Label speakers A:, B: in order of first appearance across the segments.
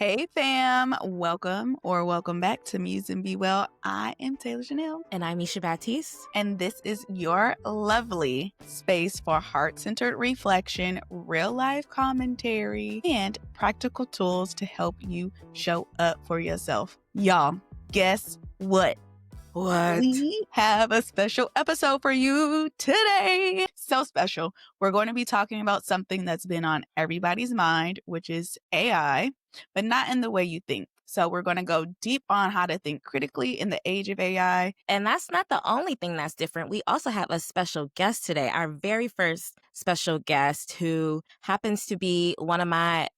A: Hey fam, welcome back to Muse Be Well. I am Taylor Chanel.
B: And I'm Misha, Battiste.
A: And this is your lovely space for heart-centered reflection, real-life commentary, and practical tools to help you show up for yourself. Y'all, guess what?
B: What?
A: We have a special episode for you today. So special. We're going to be talking about something that's been on everybody's mind, which is AI, but not in the way you think. So we're going to go deep on how to think critically in the age of AI.
B: And that's not the only thing that's different. We also have a special guest today, our very first special guest, who happens to be one of my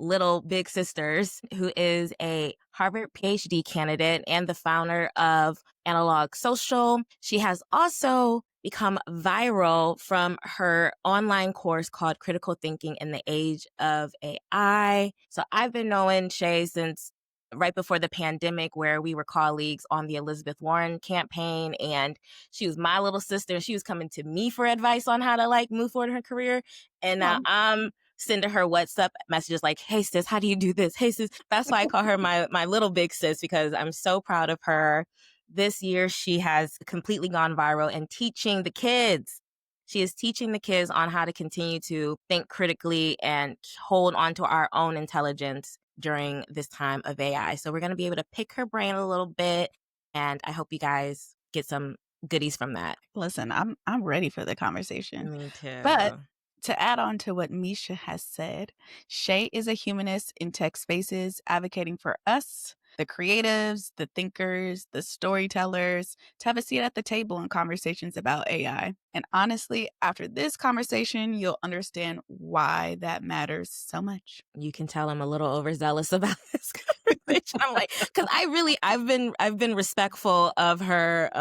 B: little big sisters, who is a Harvard PhD candidate and the founder of Analog Social. She has also become viral from her online course called Critical Thinking in the Age of AI. So I've been knowing Shae since right before the pandemic, where we were colleagues on the Elizabeth Warren campaign, and she was my little sister, and she was coming to me for advice on how to move forward in her career. And now I'm sending her WhatsApp messages like, hey sis, how do you do this? Hey sis. That's why I call her my little big sis, because I'm so proud of her. This year, she has completely gone viral and teaching the kids. She is teaching the kids on how to continue to think critically and hold on to our own intelligence during this time of AI. So we're going to be able to pick her brain a little bit, and I hope you guys get some goodies from that.
A: Listen, I'm ready for the conversation.
B: Me too.
A: But to add on to what Misha has said, Shae is a humanist in tech spaces, advocating for us, the creatives, the thinkers, the storytellers, to have a seat at the table in conversations about AI. And honestly, after this conversation, you'll understand why that matters so much.
B: You can tell I'm a little overzealous about this conversation. I'm like, because I've been respectful of her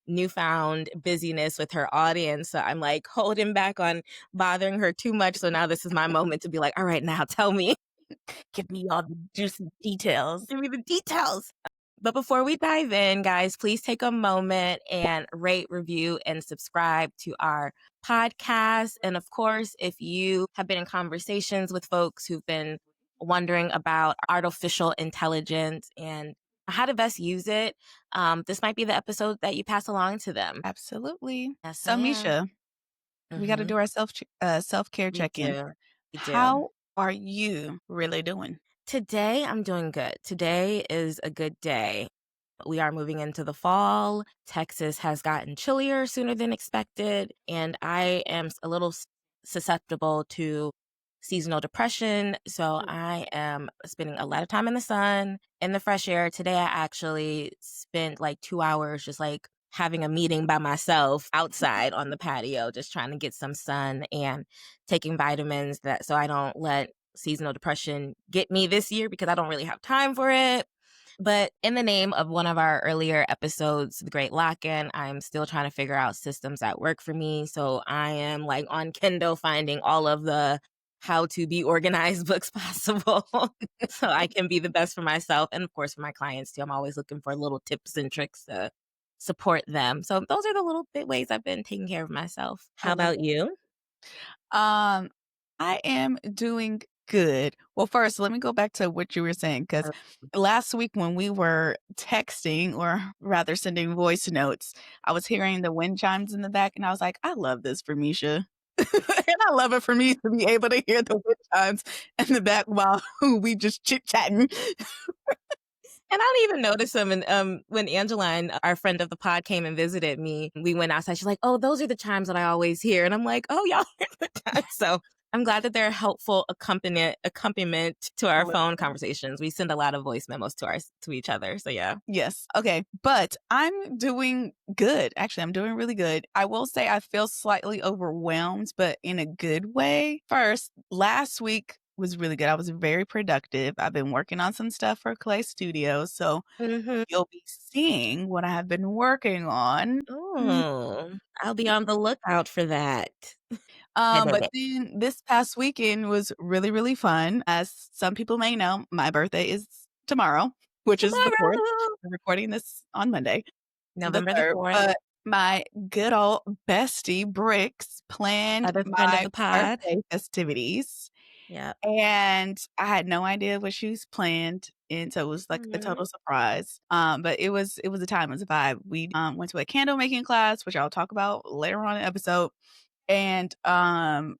B: newfound busyness with her audience. So I'm like holding back on bothering her too much. So now this is my moment to be like, all right, now tell me.
A: Give me all the juicy details.
B: Give me the details. But before we dive in, guys, please take a moment and rate, review, and subscribe to our podcast. And of course, if you have been in conversations with folks who've been wondering about artificial intelligence and how to best use it, this might be the episode that you pass along to them.
A: Absolutely.
B: Yes,
A: So, Misha, we got to do our self-care check-in. How are you really doing?
B: Today, I'm doing good. Today is a good day. We are moving into the fall. Texas has gotten chillier sooner than expected, and I am a little susceptible to seasonal depression. So I am spending a lot of time in the sun, in the fresh air. Today, I actually spent like 2 hours just having a meeting by myself outside on the patio, just trying to get some sun and taking vitamins so I don't let seasonal depression get me this year, because I don't really have time for it. But in the name of one of our earlier episodes, The Great Lock-In, I'm still trying to figure out systems that work for me. So I am on Kindle finding all of the how to be organized books possible so I can be the best for myself and of course for my clients too. I'm always looking for little tips and tricks to support them. So those are the little bit ways I've been taking care of myself. How about you?
A: I am doing good. Well, first, let me go back to what you were saying, because last week when we were texting, or rather sending voice notes, I was hearing the wind chimes in the back, and I was like, I love this for Misha. And I love it for me to be able to hear the wind chimes in the back while we just chit-chatting.
B: And I don't even notice them. And when Angeline, our friend of the pod, came and visited me, we went outside. She's like, oh, those are the chimes that I always hear. And I'm like, oh, y'all hear the chimes. So I'm glad that they're a helpful accompaniment to our phone conversations. We send a lot of voice memos to each other. So yeah.
A: Yes. Okay. But I'm doing good. Actually, I'm doing really good. I will say I feel slightly overwhelmed, but in a good way. First, last week was really good. I was very productive. I've been working on some stuff for Clay Studios. So you'll be seeing what I have been working on.
B: Oh, I'll be on the lookout for that.
A: But then this past weekend was really, really fun. As some people may know, my birthday is tomorrow, which is the 4th. I'm recording this on Monday,
B: November
A: the 3rd.
B: 4th.
A: But my good old bestie Bricks planned
B: Other friend of
A: my
B: the pod.
A: birthday festivities.
B: Yep.
A: and I had no idea what she was planned, and so it was like a
B: Mhm.
A: total surprise. But it was a time, it was a vibe. We went to a candle making class, which I'll talk about later on in the episode, and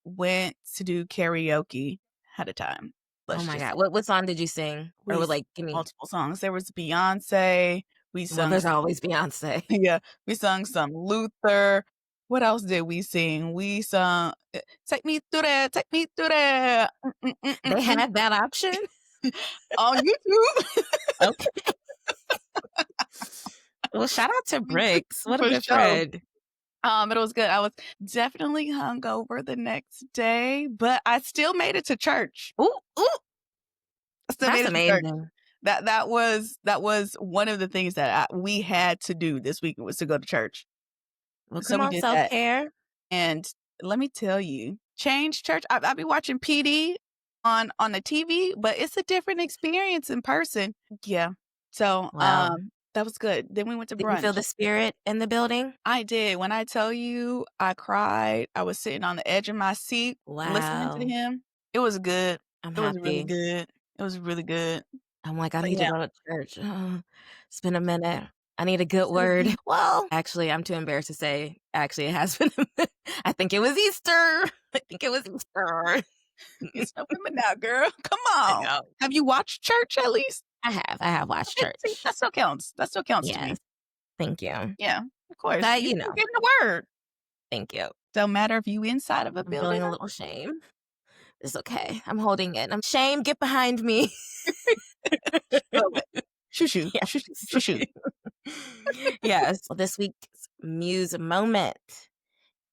A: went to do karaoke. Had a time.
B: Oh
A: Let's
B: my
A: just
B: god.
A: say
B: What song did you sing? Or
A: we
B: was
A: sang
B: like, give me
A: multiple songs. There was Beyonce. We
B: well,
A: sung
B: there's
A: some,
B: always Beyonce.
A: yeah. We sung some Luther. What else did we sing? We sung "Take Me Through There, Take Me Through There."
B: They had that option?
A: On YouTube.
B: Okay. Well, shout out to Bricks. What a
A: For
B: good
A: sure.
B: friend.
A: But it was good. I was definitely hungover the next day, but I still made it to church.
B: Ooh, ooh,
A: I still made
B: that's
A: it to church.
B: amazing.
A: That was one of the things that we had to do this week was to go to church.
B: Well,
A: So
B: come
A: we
B: on,
A: did that,
B: self-care.
A: and let me tell you, change church. I be watching PD on the TV, but it's a different experience in person. Yeah. So
B: Wow.
A: that was good. Then we went to
B: Did you feel
A: brunch.
B: the spirit in the building?
A: I did. When I tell you I cried, I was sitting on the edge of my seat listening to
B: Wow.
A: him. It was good.
B: I'm
A: It was really
B: happy.
A: good. It was really good.
B: I'm like, I
A: But
B: need to
A: yeah,
B: go to church. It's been a minute. I need a good
A: so it's
B: word.
A: good.
B: Well, actually, I'm too embarrassed to say, actually, it has been a minute. I think it was Easter. I think it was Easter.
A: It's November now, girl. Come
B: I
A: on.
B: know.
A: Have you watched church at least?
B: I have. I have watched
A: Okay, see,
B: church.
A: that still counts. That still counts to me.
B: Yes. Thank you.
A: Yeah, of course.
B: But,
A: You
B: you
A: you
B: know,
A: getting the word.
B: thank you.
A: Don't matter if you inside of a
B: I'm
A: building
B: feeling a
A: or
B: little shame. It's okay. I'm holding it. I'm shame. Get behind me.
A: love it. Shoo shoo, shoo shoo,
B: Yes.
A: shoo shoo.
B: Yes. Well, this week's Muse Moment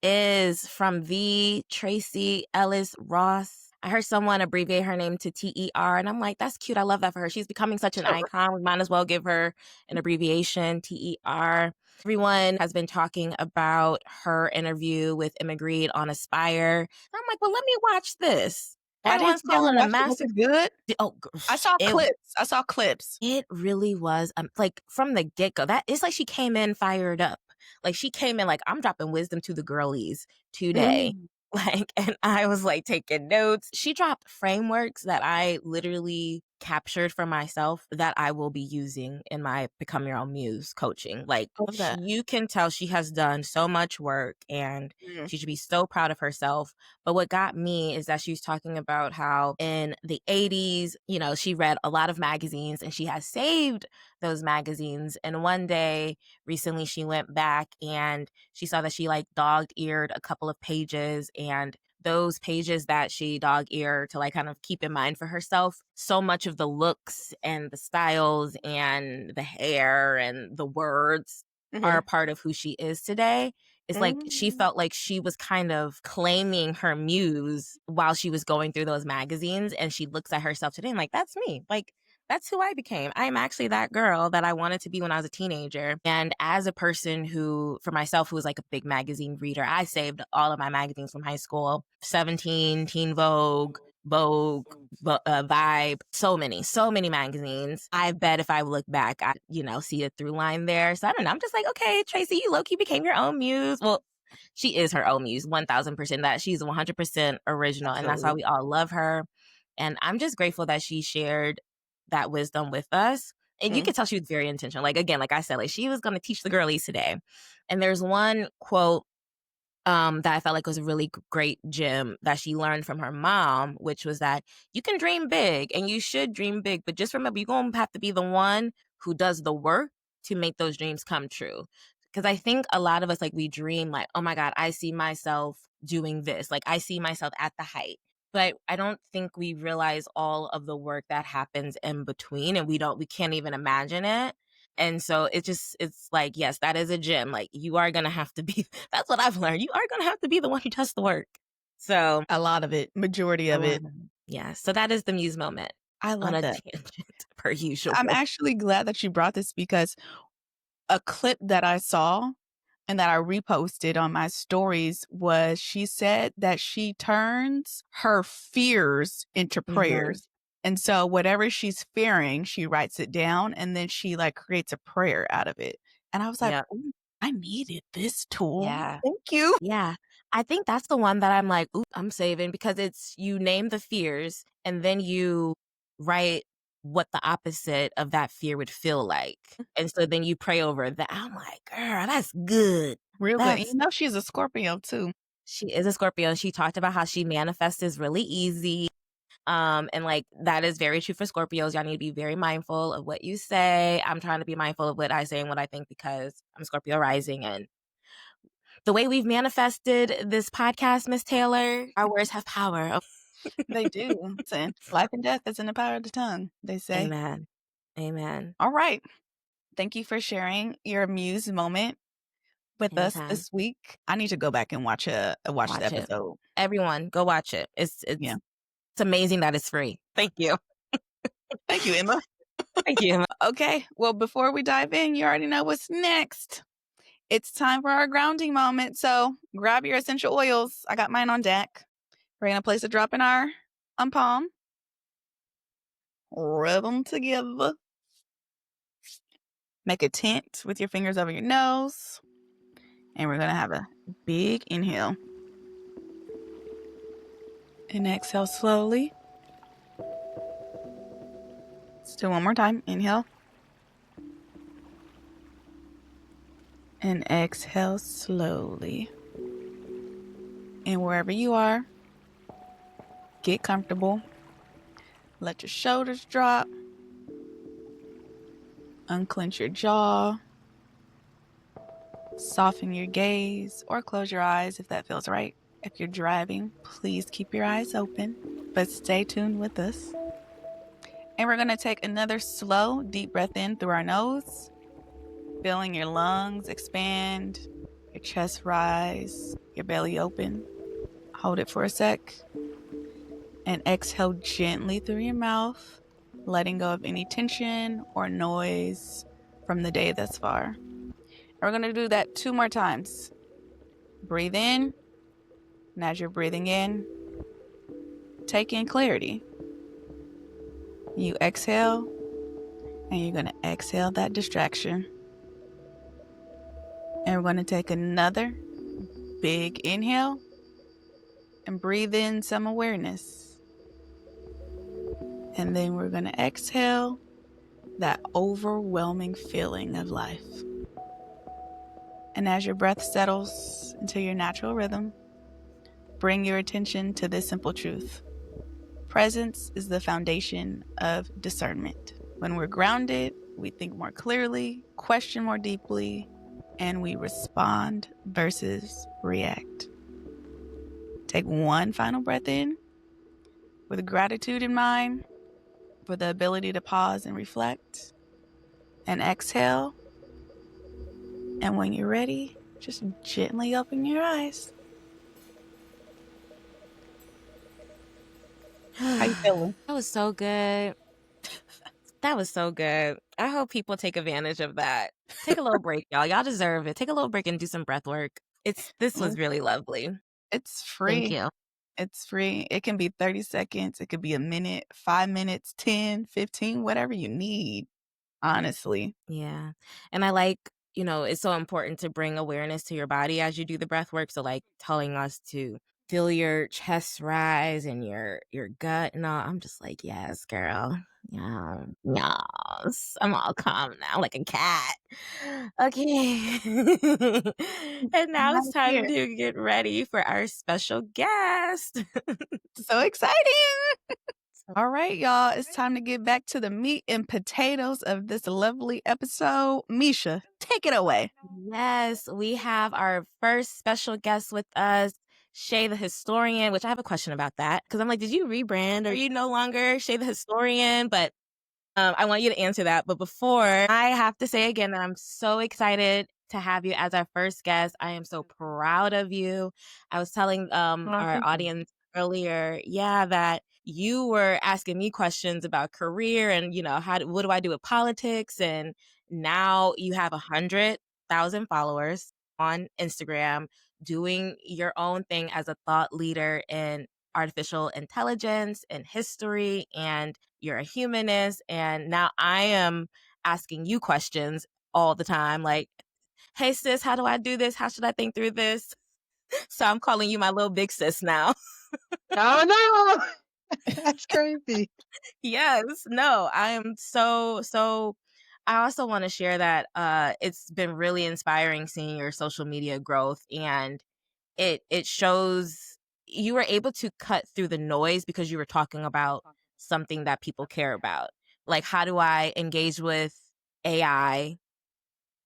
B: is from the Tracy Ellis Ross. I heard someone abbreviate her name to TER, and I'm like, that's cute. I love that for her. She's becoming such an
A: Sure.
B: icon. We might as well give her an abbreviation, TER. Everyone has been talking about her interview with Emma Grede on Aspire. And I'm like, well, let me watch this.
A: I didn't
B: Everyone's
A: sit down and
B: calling it a
A: watch it. Was
B: master.
A: it good?
B: Oh,
A: I saw
B: it
A: clips. I saw clips.
B: it really was, like, from the get-go, that it's like she came in fired up. Like, she came in like, "I'm dropping wisdom to the girlies today."
A: Mm.
B: Like, and I was, like, taking notes. She dropped frameworks that I literally captured for myself that I will be using in my Become Your Own Muse coaching. Like,
A: Love that.
B: you can tell she has done so much work, and
A: Mm.
B: she should be so proud of herself. But what got me is that she was talking about how in the 80s, she read a lot of magazines and she has saved those magazines. And one day recently, she went back and she saw that she like dog eared a couple of pages, and those pages that she dog eared to like kind of keep in mind for herself, so much of the looks and the styles and the hair and the words are a
A: Mhm.
B: part of who she is today. It's like she
A: Mm.
B: felt like she was kind of claiming her muse while she was going through those magazines. And she looks at herself today and like, that's me. Like, that's who I became. I am actually that girl that I wanted to be when I was a teenager. And as a person who, for myself, who was like a big magazine reader, I saved all of my magazines from high school: 17, Teen Vogue, Vogue, Vibe, so many magazines. I bet if I look back, I, see a through line there. So I don't know. I'm just like, okay, Tracy, you low key became your own muse. Well, she is her own muse, 1000%. That she's 100% original. And that's why
A: Absolutely.
B: we all love her. And I'm just grateful that she shared that wisdom with us. And you
A: Mm.
B: could tell she was very intentional. Like, again, like I said, like she was going to teach the girlies today. And there's one quote that I felt like was a really great gem that she learned from her mom, which was that you can dream big and you should dream big, but just remember, you're going to have to be the one who does the work to make those dreams come true. Because I think a lot of us, like, we dream like, oh my God, I see myself doing this. Like, I see myself at the height. But I don't think we realize all of the work that happens in between, and we can't even imagine it. And so it's like, yes, that is a gem. Like, you are going to have to be, that's what I've learned. You are going to have to be the one who does the work. So,
A: A lot of it, majority
B: a
A: of
B: lot
A: it.
B: of it. Yeah. So that is the Muse moment
A: I
B: on
A: love
B: a
A: that.
B: tangent, per usual.
A: I'm actually glad that you brought this because a clip that I saw and that I reposted on my stories was she said that she turns her fears into
B: Hmm.
A: prayers. And so whatever she's fearing, she writes it down and then she like creates a prayer out of it. And I was like,
B: Yep.
A: "Ooh, I needed this tool.
B: Yeah.
A: Thank you."
B: Yeah. I think that's the one that I'm like, "Ooh, I'm saving," because it's you name the fears and then you write what the opposite of that fear would feel like. And so then you pray over that. I'm like, "Girl, that's good."
A: Real good. And
B: That's
A: you know she's a Scorpio too.
B: She is a Scorpio, and she talked about how she manifests is really easy. And like that is very true for Scorpios. Y'all need to be very mindful of what you say. I'm trying to be mindful of what I say and what I think because I'm Scorpio rising and the way we've manifested this podcast, Miss Taylor, our words have power.
A: They do. Listen, life and death is in the power of the tongue, they say.
B: Amen. Amen.
A: All right. Thank you for sharing your Muse moment with us
B: Anytime.
A: this week. I need to go back and watch the
B: Watch it.
A: episode.
B: Everyone, go watch it.
A: Yeah.
B: It's amazing that it's free. Thank you.
A: Thank you, Emma.
B: Thank you.
A: Okay. Well, before we dive in, you already know what's next. It's time for our grounding moment. So grab your essential oils. I got mine on deck. We're going to place a drop in our palm. Rub them together. Make a tent with your fingers over your nose. And we're going to have a big inhale. And exhale slowly. Let's do one more time. Inhale. And exhale slowly. And wherever you are, get comfortable. Let your shoulders drop. Unclench your jaw. Soften your gaze or close your eyes if that feels right. If you're driving, please keep your eyes open, but stay tuned with us. And we're going to take another slow, deep breath in through our nose, feeling your lungs expand, your chest rise, your belly open. Hold it for a sec. And exhale gently through your mouth, letting go of any tension or noise from the day thus far. And we're going to do that 2 more times. Breathe in, and as you're breathing in, take in clarity. You exhale, and you're going to exhale that distraction. And we're going to take another big inhale and breathe in some awareness. And then we're going to exhale that overwhelming feeling of life. And as your breath settles into your natural rhythm, bring your attention to this simple truth. Presence is the foundation of discernment. When we're grounded, we think more clearly, question more deeply, and we respond versus react. Take one final breath in with gratitude in mind for the ability to pause and reflect. And exhale. And when you're ready, just gently open your eyes. How you feeling?
B: That was so good. That was so good. I hope people take advantage of that. Take a little break, y'all. Y'all deserve it. Take a little break and do some breath work. This was really lovely.
A: It's
B: Thank
A: free.
B: you.
A: It's free. It can be 30 seconds. It could be a minute, 5 minutes, 10, 15, whatever you need, honestly.
B: Yeah. And I like, it's so important to bring awareness to your body as you do the breath work. So like telling us to feel your chest rise and your gut and all. I'm just like, yes, girl. Yeah. Yes. I'm all calm now, like a cat. Okay. And now
A: Right
B: it's time
A: here.
B: to get ready for our special guest.
A: So exciting. All right, y'all. It's time to get back to the meat and potatoes of this lovely episode. Misha, take it away.
B: Yes, we have our first special guest with us, Shae the Historian, which I have a question about that because I'm like, did you rebrand? Are you no longer Shae the Historian? But I want you to answer that. But before, I have to say again that I'm so excited to have you as our first guest. I am so proud of you. I was telling
A: Oh,
B: our
A: thank you.
B: audience earlier, yeah, that you were asking me questions about career and what do I do with politics, and now you have 100,000 followers on Instagram, doing your own thing as a thought leader in artificial intelligence and history, and you're a humanist. And now I am asking you questions all the time like, hey sis, how do I do this? How should I think through this? So I'm calling you my little big sis now.
C: Oh no, that's crazy.
B: Yes, no, I am so I also want to share that it's been really inspiring seeing your social media growth, and it shows you were able to cut through the noise because you were talking about something that people care about. Like, how do I engage with AI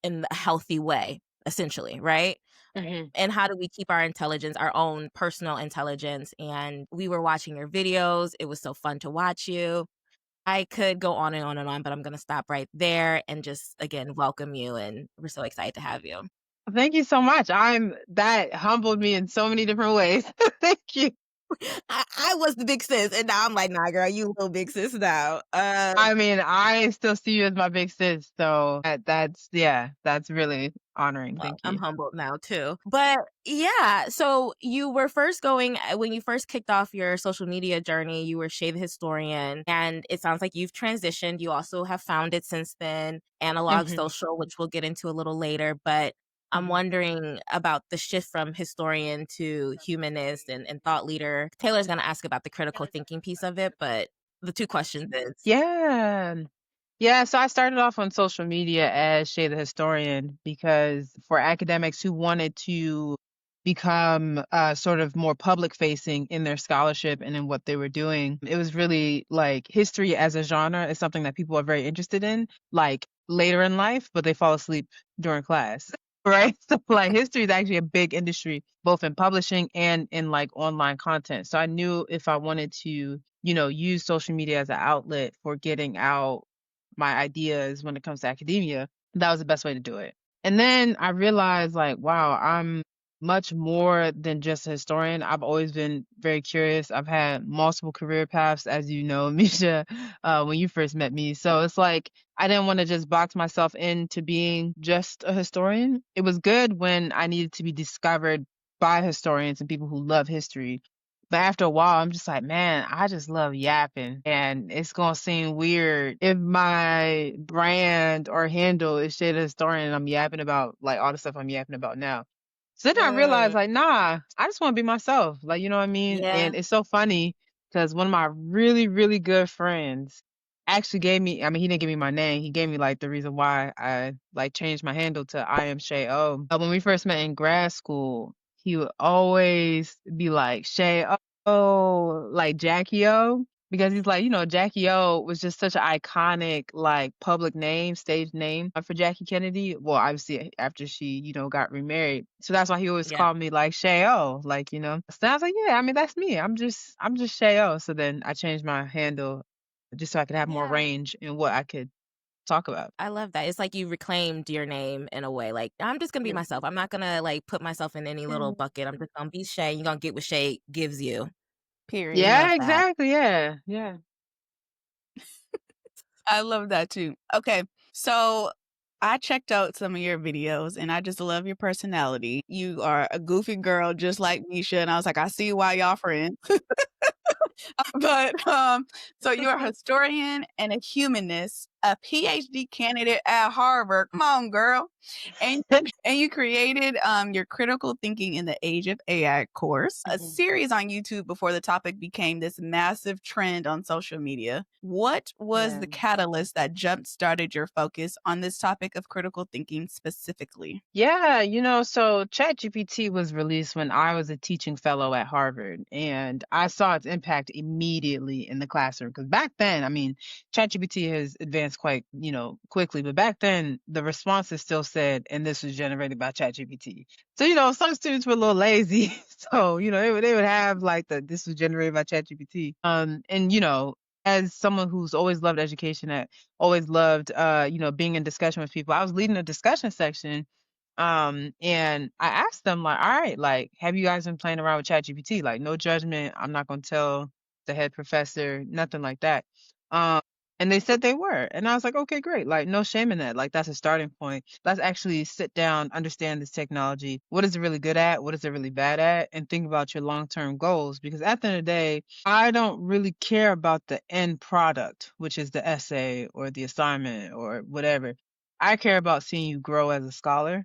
B: in a healthy way, essentially, right?
C: Mhm.
B: And how do we keep our intelligence, our own personal intelligence? And we were watching your videos. It was so fun to watch you. I could go on and on and on, but I'm going to stop right there and just again welcome you. And we're so excited to have you.
C: Thank you so much. That humbled me in so many different ways. Thank you.
B: I was the big sis, and now I'm like, nah, girl, you little big sis now.
C: I mean, I still see you as my big sis, so that's yeah, that's really honoring.
B: Well,
C: Thank
B: I'm
C: you.
B: humbled now too. But yeah, so you were first going when you first kicked off your social media journey, you were Shae the Historian, and it sounds like you've transitioned. You also have founded since then Analog
C: Mhm,
B: Social, which we'll get into a little later. But I'm
C: mhm.
B: wondering about the shift from historian to humanist and thought leader. Taylor's going to ask about the critical thinking piece of it, but the two questions is
C: Yeah. Yeah, so I started off on social media as Shay the Historian because for academics who wanted to become sort of more public facing in their scholarship and in what they were doing, it was really like history as a genre is something that people are very interested in, like later in life, but they fall asleep during class. Right. So like history is actually a big industry, both in publishing and in like online content. So I knew if I wanted to, use social media as an outlet for getting out my ideas when it comes to academia, that was the best way to do it. And then I realized, like, wow, I'm much more than just a historian. I've always been very curious. I've had multiple career paths, as you know, Misha, when you first met me. So it's like I didn't want to just box myself into being just a historian. It was good when I needed to be discovered by historians and people who love history. But after a while, I'm just like, man, I just love yapping. And it's going to seem weird if my brand or handle is Shade Historian and I'm yapping about like all the stuff I'm yapping about now. So then I realized,
B: mm,
C: like, nah, I just want to be myself. Like, you know what I mean?
B: yeah.
C: And it's so funny because one of my really, really good friends actually gave me, I mean, he didn't give me my name. He gave me like the reason why I like changed my handle to I am Shae O. When we first met in grad school, he would always be like, Shae O, like Jackie O, because he's like, Jackie O was just such an iconic, like, public name, stage name for Jackie Kennedy. Well, obviously after she, got remarried. So that's why he always
B: Yeah.
C: called me like Shae O, like, So I was like, yeah, I mean, that's me. I'm just Shae O. So then I changed my handle just so I could have more
B: Yeah.
C: range in what I could talk about.
B: I love that. It's like you reclaimed your name in a way. Like, I'm just gonna be
C: Yeah.
B: myself. I'm not gonna like put myself in any little bucket. I'm just gonna be Shay. You're gonna get what Shay gives you. I
A: Period.
C: Yeah,
B: love that.
C: exactly. Yeah. Yeah.
A: I love that too. Okay. So I checked out some of your videos and I just love your personality. You are a goofy girl just like Misha. And I was like, I see why y'all friends. But so you're a historian and a humanist, a PhD candidate at Harvard. Come on, girl. And and you created your critical thinking in the age of AI course, a
C: Mhm.
A: series on YouTube before the topic became this massive trend on social media. What was
C: Yeah.
A: the catalyst that jump started your focus on this topic of critical thinking specifically?
C: Yeah, so ChatGPT was released when I was a teaching fellow at Harvard, and I saw its impact immediately in the classroom. Because back then, I mean, ChatGPT has advanced quite, quickly, but back then the responses still said, and this was generated by ChatGPT. So, some students were a little lazy. So, they would have like this was generated by ChatGPT. And as someone who's always loved education, always loved being in discussion with people. I was leading a discussion section and I asked them like, all right, like, have you guys been playing around with ChatGPT? Like, no judgment. I'm not gonna tell the head professor, nothing like that. Um, and they said they were. And I was like, okay, great. Like, no shame in that. Like, that's a starting point. Let's actually sit down, understand this technology. What is it really good at? What is it really bad at? And think about your long-term goals. Because at the end of the day, I don't really care about the end product, which is the essay or the assignment or whatever. I care about seeing you grow as a scholar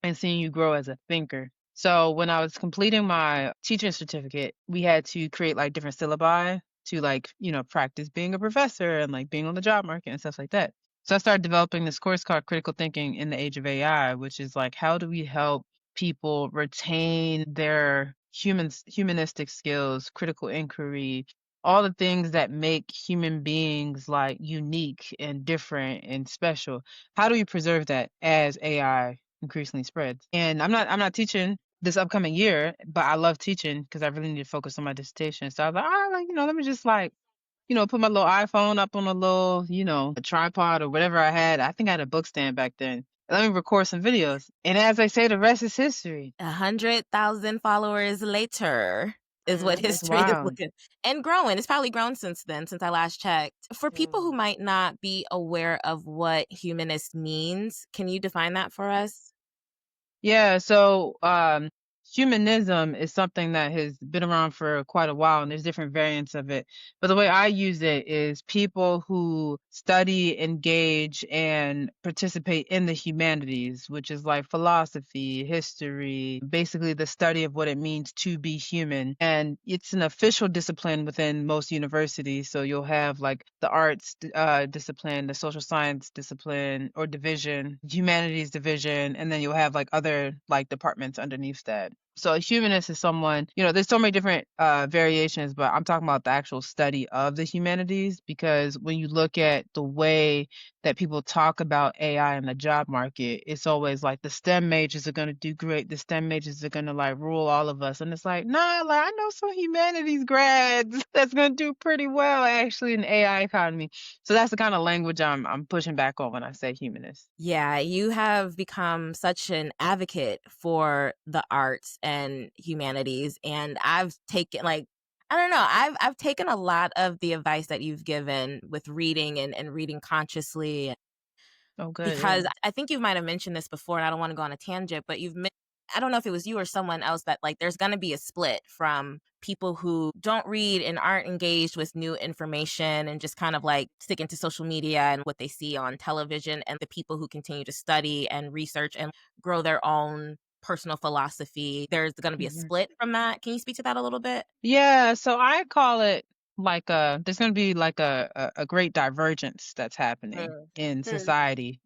C: and seeing you grow as a thinker. So when I was completing my teaching certificate, we had to create like different syllabi to like, practice being a professor and like being on the job market and stuff like that. So I started developing this course called Critical Thinking in the Age of AI, which is like how do we help people retain their humanistic skills, critical inquiry, all the things that make human beings like unique and different and special. How do we preserve that as AI increasingly spreads? And I'm not teaching this upcoming year, but I love teaching because I really need to focus on my dissertation. So I was like, like, let me just like, put my little iPhone up on a little, a tripod or whatever I had. I think I had a book stand back then. Let me record some videos. And as I say, the rest is history.
B: 100,000 followers later is what
C: It's
B: history is
C: wild.
B: looking and growing. It's probably grown since then, since I last checked. For people who
C: Mm.
B: might not be aware of what humanist means, can you define that for us?
C: Yeah, so humanism is something that has been around for quite a while, and there's different variants of it. But the way I use it is people who study, engage, and participate in the humanities, which is like philosophy, history, basically the study of what it means to be human. And it's an official discipline within most universities. So you'll have like the arts discipline, the social science discipline or division, humanities division, and then you'll have like other like departments underneath that. So a humanist is someone, there's so many different variations, but I'm talking about the actual study of the humanities because when you look at the way that people talk about AI in the job market, it's always like the STEM majors are going to do great. The STEM majors are going to like rule all of us. And it's like, nah, like I know some humanities grads that's going to do pretty well actually in the AI economy. So that's the kind of language I'm pushing back on when I say humanist.
B: Yeah, you have become such an advocate for the arts and humanities, and I've taken like I don't know, I've taken a lot of the advice that you've given with reading and reading consciously
C: Oh, good.
B: because
C: Yeah.
B: I think you might have mentioned this before, and I don't want to go on a tangent, but I don't know if it was you or someone else that like there's going to be a split from people who don't read and aren't engaged with new information and just kind of like sticking to social media and what they see on television, and the people who continue to study and research and grow their own personal philosophy. There's going to be a
C: Mhm.
B: split from that. Can you speak to that a little bit?
C: Yeah, so I call it like there's going to be like a great divergence that's happening
B: Mm.
C: in
B: Mm.
C: society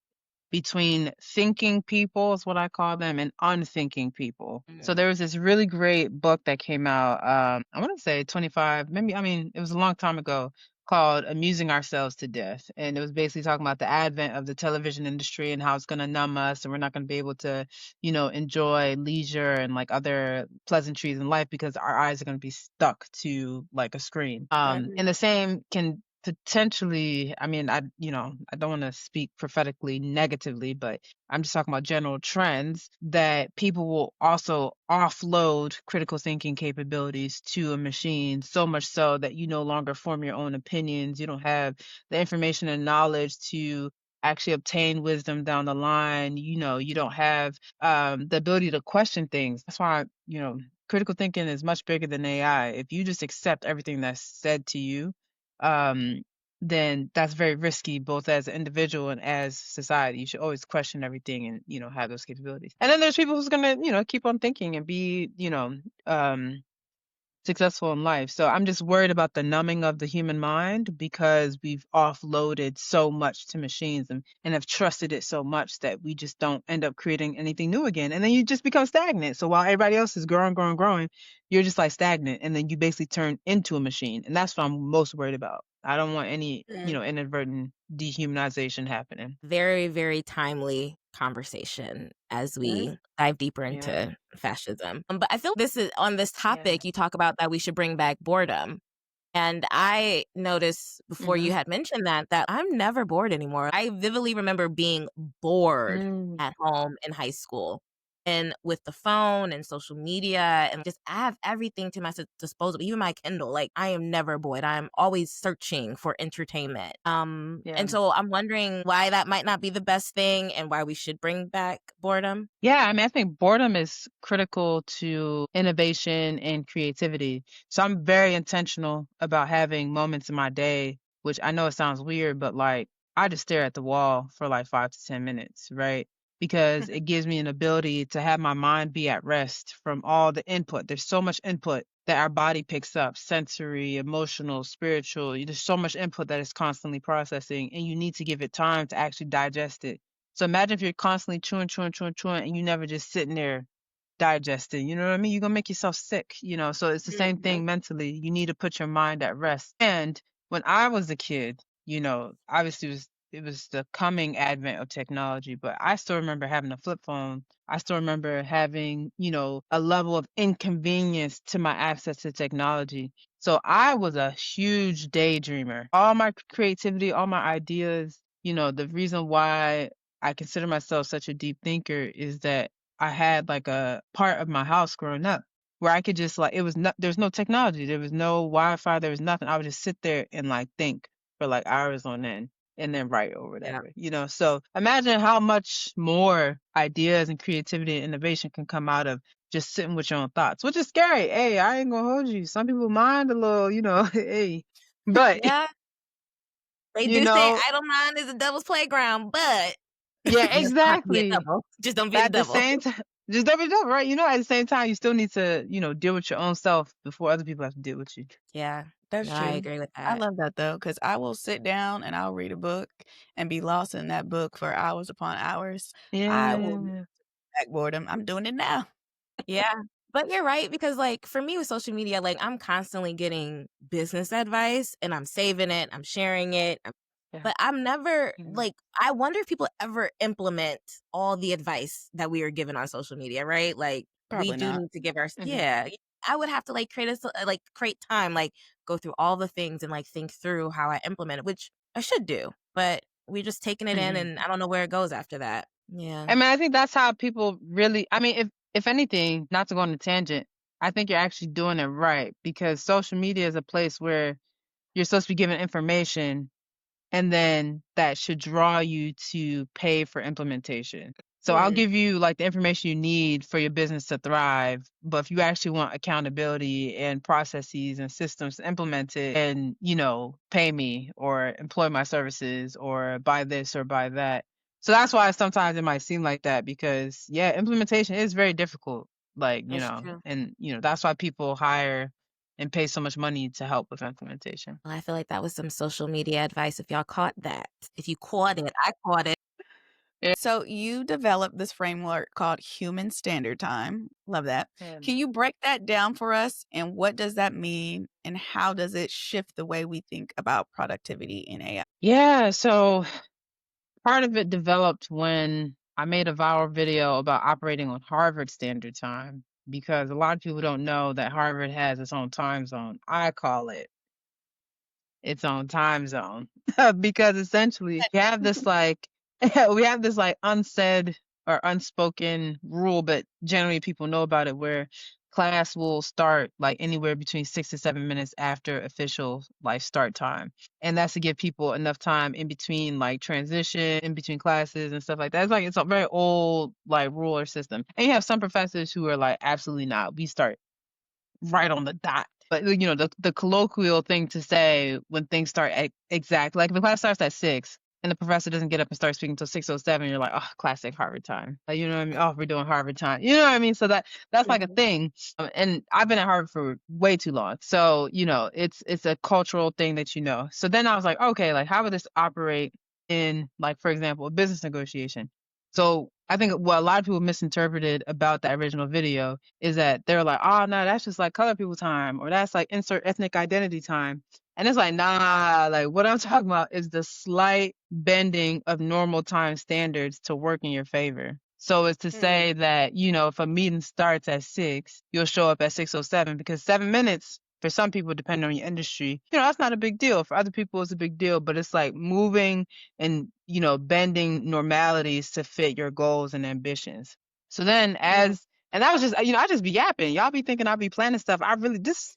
C: between thinking people is what I call them and unthinking people. So
B: Mm.
C: there was this really great book that came out, I want to say 25, maybe, I mean, it was a long time ago called Amusing Ourselves to Death. And it was basically talking about the advent of the television industry and how it's going to numb us and we're not going to be able to, enjoy leisure and like other pleasantries in life because our eyes are going to be stuck to like a screen. And the same can potentially, I mean, I don't want to speak prophetically negatively, but I'm just talking about general trends that people will also offload critical thinking capabilities to a machine, so much so that you no longer form your own opinions. You don't have the information and knowledge to actually obtain wisdom down the line. You don't have the ability to question things. That's why, critical thinking is much bigger than AI. If you just accept everything that's said to you, um, then that's very risky both as an individual and as society. You should always question everything and, have those capabilities. And then there's people who's gonna, keep on thinking and be, successful in life. So I'm just worried about the numbing of the human mind because we've offloaded so much to machines and have trusted it so much that we just don't end up creating anything new again. And then you just become stagnant. So while everybody else is growing, growing, growing, you're just like stagnant. And then you basically turn into a machine. And that's what I'm most worried about. I don't want any, inadvertent dehumanization happening.
B: Very, very timely conversation as
C: Mhm.
B: we dive deeper
C: Yeah.
B: into fascism. But I feel this is on this
C: Yeah.
B: topic, you talk about that we should bring back boredom. And I noticed before
C: Hmm.
B: you had mentioned that I'm never bored anymore. I vividly remember being bored
C: Mm.
B: at home in high school. And with the phone and social media and just I have everything to my disposal, even my Kindle. Like I am never bored. I'm always searching for entertainment.
C: Yeah.
B: And so I'm wondering why that might not be the best thing and why we should bring back boredom.
C: Yeah, I mean, I think boredom is critical to innovation and creativity. So I'm very intentional about having moments in my day, which I know it sounds weird, but like I just stare at the wall for like 5 to 10 minutes, right? because it gives me an ability to have my mind be at rest from all the input. There's so much input that our body picks up, sensory, emotional, spiritual. There's so much input that it's constantly processing, and you need to give it time to actually digest it. So imagine if you're constantly chewing, chewing, chewing, chewing, and you never just sitting there digesting. You know what I mean? You're gonna make yourself sick, So it's the same thing mentally. You need to put your mind at rest. And when I was a kid, obviously it was the coming advent of technology, but I still remember having a flip phone. I still remember having, a level of inconvenience to my access to technology. So I was a huge daydreamer. All my creativity, all my ideas, the reason why I consider myself such a deep thinker is that I had like a part of my house growing up where I could just like it was not there's no technology, there was no Wi-Fi, there was nothing. I would just sit there and like think for like hours on end and then write or
B: Yeah.
C: whatever. So imagine how much more ideas and creativity and innovation can come out of just sitting with your own thoughts, which is scary. Hey, I ain't gonna hold you. Some people mind a little, hey, but
B: Yeah. They
C: you
B: do say
C: know,
B: idle mind is a devil's playground, but
C: yeah,
B: you just don't have to be a
C: exactly.
B: devil. Just don't be the
C: At the
B: devil.
C: same time, just double up, right? At the same time, you still need to, deal with your own self before other people have to deal with you.
B: Yeah.
A: That's
B: No, I
A: true.
B: agree with
A: I
B: that.
A: love that though, because I will sit down and I'll read a book and be lost in that book for hours upon hours. I will
C: Yeah.
A: back boredom. I'm doing it now.
B: Yeah. But you're right because like for me with social media, like I'm constantly getting business advice and I'm saving it, I'm sharing it.
C: Yeah.
B: But I'm never
C: Mhm.
B: like I wonder if people ever implement all the advice that we are given on social media, right? Like we
A: Probably
B: do
A: not.
B: need to give our
C: Mhm.
B: yeah. I would have to like create time, like go through all the things and like think through how I implement it, which I should do. But we're just taking it in
C: Mhm.
B: and I don't know where it goes after that. Yeah.
C: I mean, I think that's how people really. I mean, if anything, not to go on a tangent, I think you're actually doing it right because social media is a place where you're supposed to be given information and then that should draw you to pay for implementation. So I'll
B: Mm,
C: give you like the information you need for your business to thrive. But if you actually want accountability and processes and systems to implement it and, pay me or employ my services or buy this or buy that. So that's why sometimes it might seem like that because yeah, implementation is very difficult. Like,
B: that's true.
C: and that's why people hire and pay so much money to help with implementation.
B: Well, I feel like that was some social media advice. If y'all caught that, if you caught it, I caught it.
A: So you developed this framework called Human Standard Time. Love that.
C: Yeah.
A: Can you break that down for us? And what does that mean? And how does it shift the way we think about productivity in AI?
C: Yeah, so part of it developed when I made a viral video about operating on Harvard Standard Time because a lot of people don't know that Harvard has its own time zone. I call it its own time zone because essentially we have this like we have this like unsaid or unspoken rule, but generally people know about it where class will start like anywhere between 6 to 7 minutes after official like start time. And that's to give people enough time in between like transition, in between classes and stuff like that. It's like it's a very old like rule or system. And you have some professors who are like absolutely not. We start right on the dot. But the colloquial thing to say when things start at exact, like if the class starts at 6 and the professor doesn't get up and start speaking until 6:07, you're like, oh, classic Harvard time. Like, you know what I mean? Oh, we're doing Harvard time. You know what I mean? So that's like a
B: Mhm.
C: thing. And I've been at Harvard for way too long. So, it's a cultural thing that So then I was like, okay, like how would this operate in like, for example, a business negotiation? So I think what a lot of people misinterpreted about that original video is that they're like, oh no, that's just like color people time, or that's like insert ethnic identity time. And it's like, nah, like what I'm talking about is the slight bending of normal time standards to work in your favor. So it's to say
B: Mm,
C: that, if a meeting starts at 6, you'll show up at 6:07 because 7 minutes for some people, depending on your industry, that's not a big deal. For other people, it's a big deal, but it's like moving and bending normalities to fit your goals and ambitions. So then
B: mm.
C: and that was just I just be yapping. Y'all be thinking I be planning stuff. I really this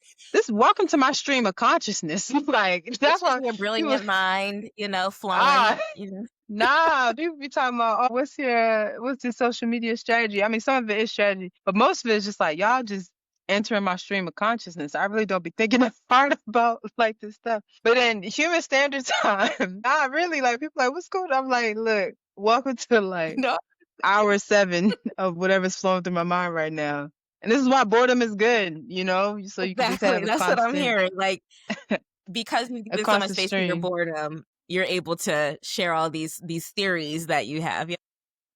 C: welcome to my stream of consciousness. Like
B: It's
C: that's
B: just
C: why
B: your
C: people
B: brilliant mind,
C: ah
B: flowing. You know.
C: nah, people be talking about, oh, what's your social media strategy? I mean, some of it is strategy, but most of it is just like y'all just entering my stream of consciousness. I really don't be thinking that hard about like this stuff. But in human standard time, not really. Like people like, what's going on? I'm like, look, welcome to like
A: No.
C: hour 7 of whatever's flowing through my mind right now. And this is why boredom is good, so you can just have
B: Exactly.
C: a
B: That's what I'm
C: constant
B: hearing. Like, because you give
C: a
B: it so much
C: constant
B: space for your
C: stream.
B: boredom, you're able to share all these theories that you have. Yeah.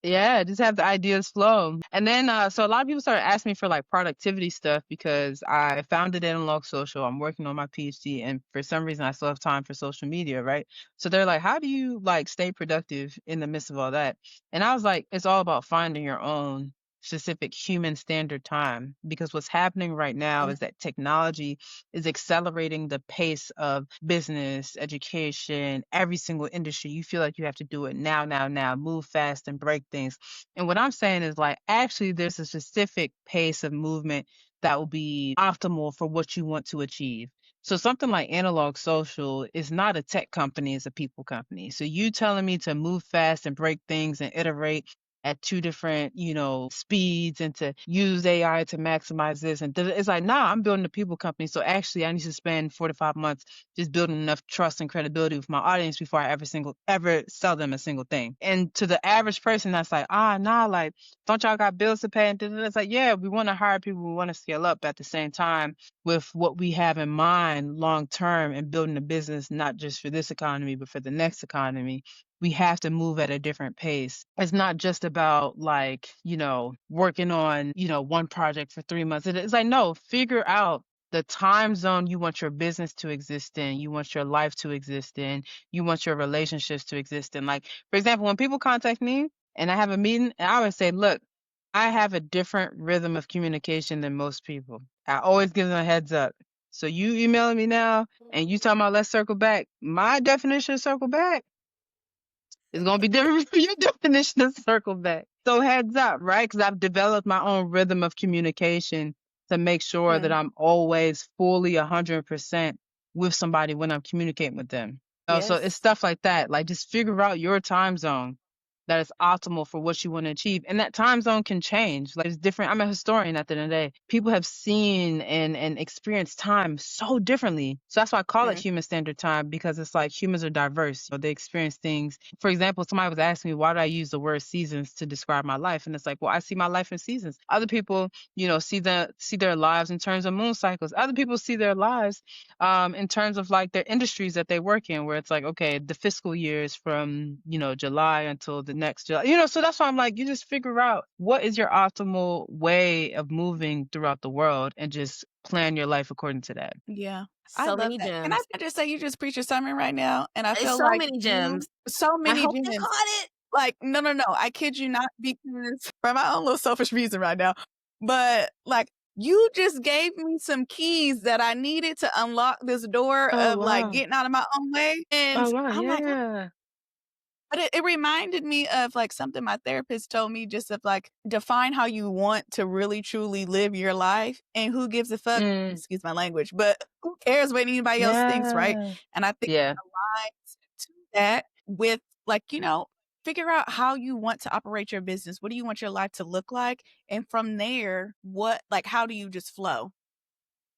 C: Yeah, just have the ideas flow. And then, so a lot of people started asking me for like productivity stuff because I founded Analog Social. I'm working on my PhD, and for some reason, I still have time for social media, right? So they're like, how do you like stay productive in the midst of all that? And I was like, it's all about finding your own specific human standard time because what's happening right now
B: Mhm.
C: is that technology is accelerating the pace of business, education, every single industry. You feel like you have to do it now, now, now, move fast and break things. And what I'm saying is like, actually, there's a specific pace of movement that will be optimal for what you want to achieve. So something like Analog Social is not a tech company, it's a people company. So you telling me to move fast and break things and iterate at two different, speeds and to use AI to maximize this. And it's like, nah, I'm building a people company. So actually I need to spend 4 to 5 months just building enough trust and credibility with my audience before I ever sell them a single thing. And to the average person that's like, nah, like, don't y'all got bills to pay? And it's like, yeah, we want to hire people, we want to scale up at the same time with what we have in mind long term and building a business, not just for this economy, but for the next economy. We have to move at a different pace. It's not just about like, working on, one project for 3 months. It's like, no, figure out the time zone you want your business to exist in, you want your life to exist in, you want your relationships to exist in. Like, for example, when people contact me and I have a meeting, and I always say, look, I have a different rhythm of communication than most people. I always give them a heads up. So you emailing me now and you talking about let's circle back. My definition of circle back it's gonna be different from your definition of circle back. So heads up, right? Because I've developed my own rhythm of communication to make sure that
A: Mm,
C: I'm always fully 100% with somebody when I'm communicating with them. So it's
A: yes.
C: stuff like that. Like just figure out your time zone that is optimal for what you want to achieve. And that time zone can change. Like it's different. I'm a historian at the end of the day. People have seen and experienced time so differently. So that's why I call it
A: Mm,
C: human standard time because it's like humans are diverse. So they experience things. For example, somebody was asking me, why do I use the word seasons to describe my life? And it's like, well, I see my life in seasons. Other people, see their lives in terms of moon cycles. Other people see their lives in terms of like their industries that they work in, where it's like, okay, the fiscal year is from, July until the next July, so that's why I'm like, you just figure out what is your optimal way of moving throughout the world and just plan your life according to that.
A: yeah. I
B: So
A: love
B: many
A: that. Can I
B: gems.
A: just say you just preach a sermon right now? And I
B: It's
A: feel
B: so
A: like
B: many
A: you
B: gems.
A: so
B: I
A: many
B: hope you
A: gems.
B: caught it.
A: Like, no, no, no. I kid you not, because for my own little selfish reason right now. But like you just gave me some keys that I needed to unlock this door
C: Oh
A: of like
C: wow.
A: getting out of my own way. And
C: Oh wow.
A: I'm like,
C: Yeah.
A: but it reminded me of like something my therapist told me, just of like define how you want to really truly live your life, and who gives a fuck,
C: Mm,
A: excuse my language, but who cares what anybody else thinks, right?
C: yeah.
A: And I think
C: Yeah.
A: aligns to that with like, figure out how you want to operate your business. What do you want your life to look like? And from there, how do you just flow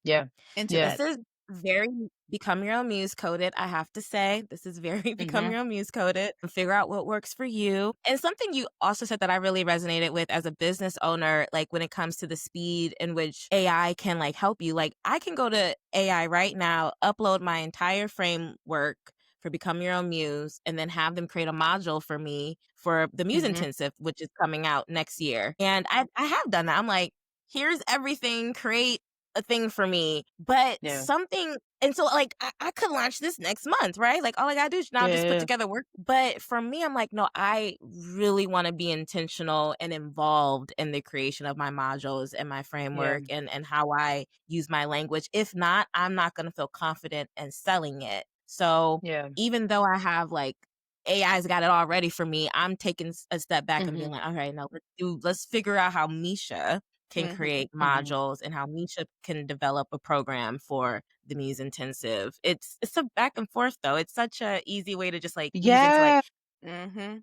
C: Yeah.
A: into
C: Yeah.
B: This
A: that?
B: is very become your own muse coded, I have to say. This is very become
C: Mm-hmm.
B: your own muse coded and figure out what works for you. And something you also said that I really resonated with as a business owner, like when it comes to the speed in which AI can like help you. Like I can go to AI right now, upload my entire framework for Become Your Own Muse, and then have them create a module for me for the Muse
C: Mm-hmm.
B: Intensive, which is coming out next year. And I have done that. I'm like, here's everything, create a thing for me, but
C: Yeah.
B: something, and so like I could launch this next month, right? Like all I gotta do is now
C: Yeah.
B: just put
C: Yeah.
B: together work. But for me, I'm like, no, I really want to be intentional and involved in the creation of my modules and my
C: Yeah.
B: framework and how I use my language. If not, I'm not gonna feel confident in selling it. So
C: Yeah.
B: even though I have like AI's got it all ready for me, I'm taking a step back and being
C: Mm-hmm.
B: like, all right, no, let's figure out how Misha can
A: Mhm.
B: create
C: Mm-hmm.
B: modules and how Misha can develop a program for the Muse Intensive. It's a back and forth though. It's such a easy way to just like ease into like
C: Yeah.
A: Mhm.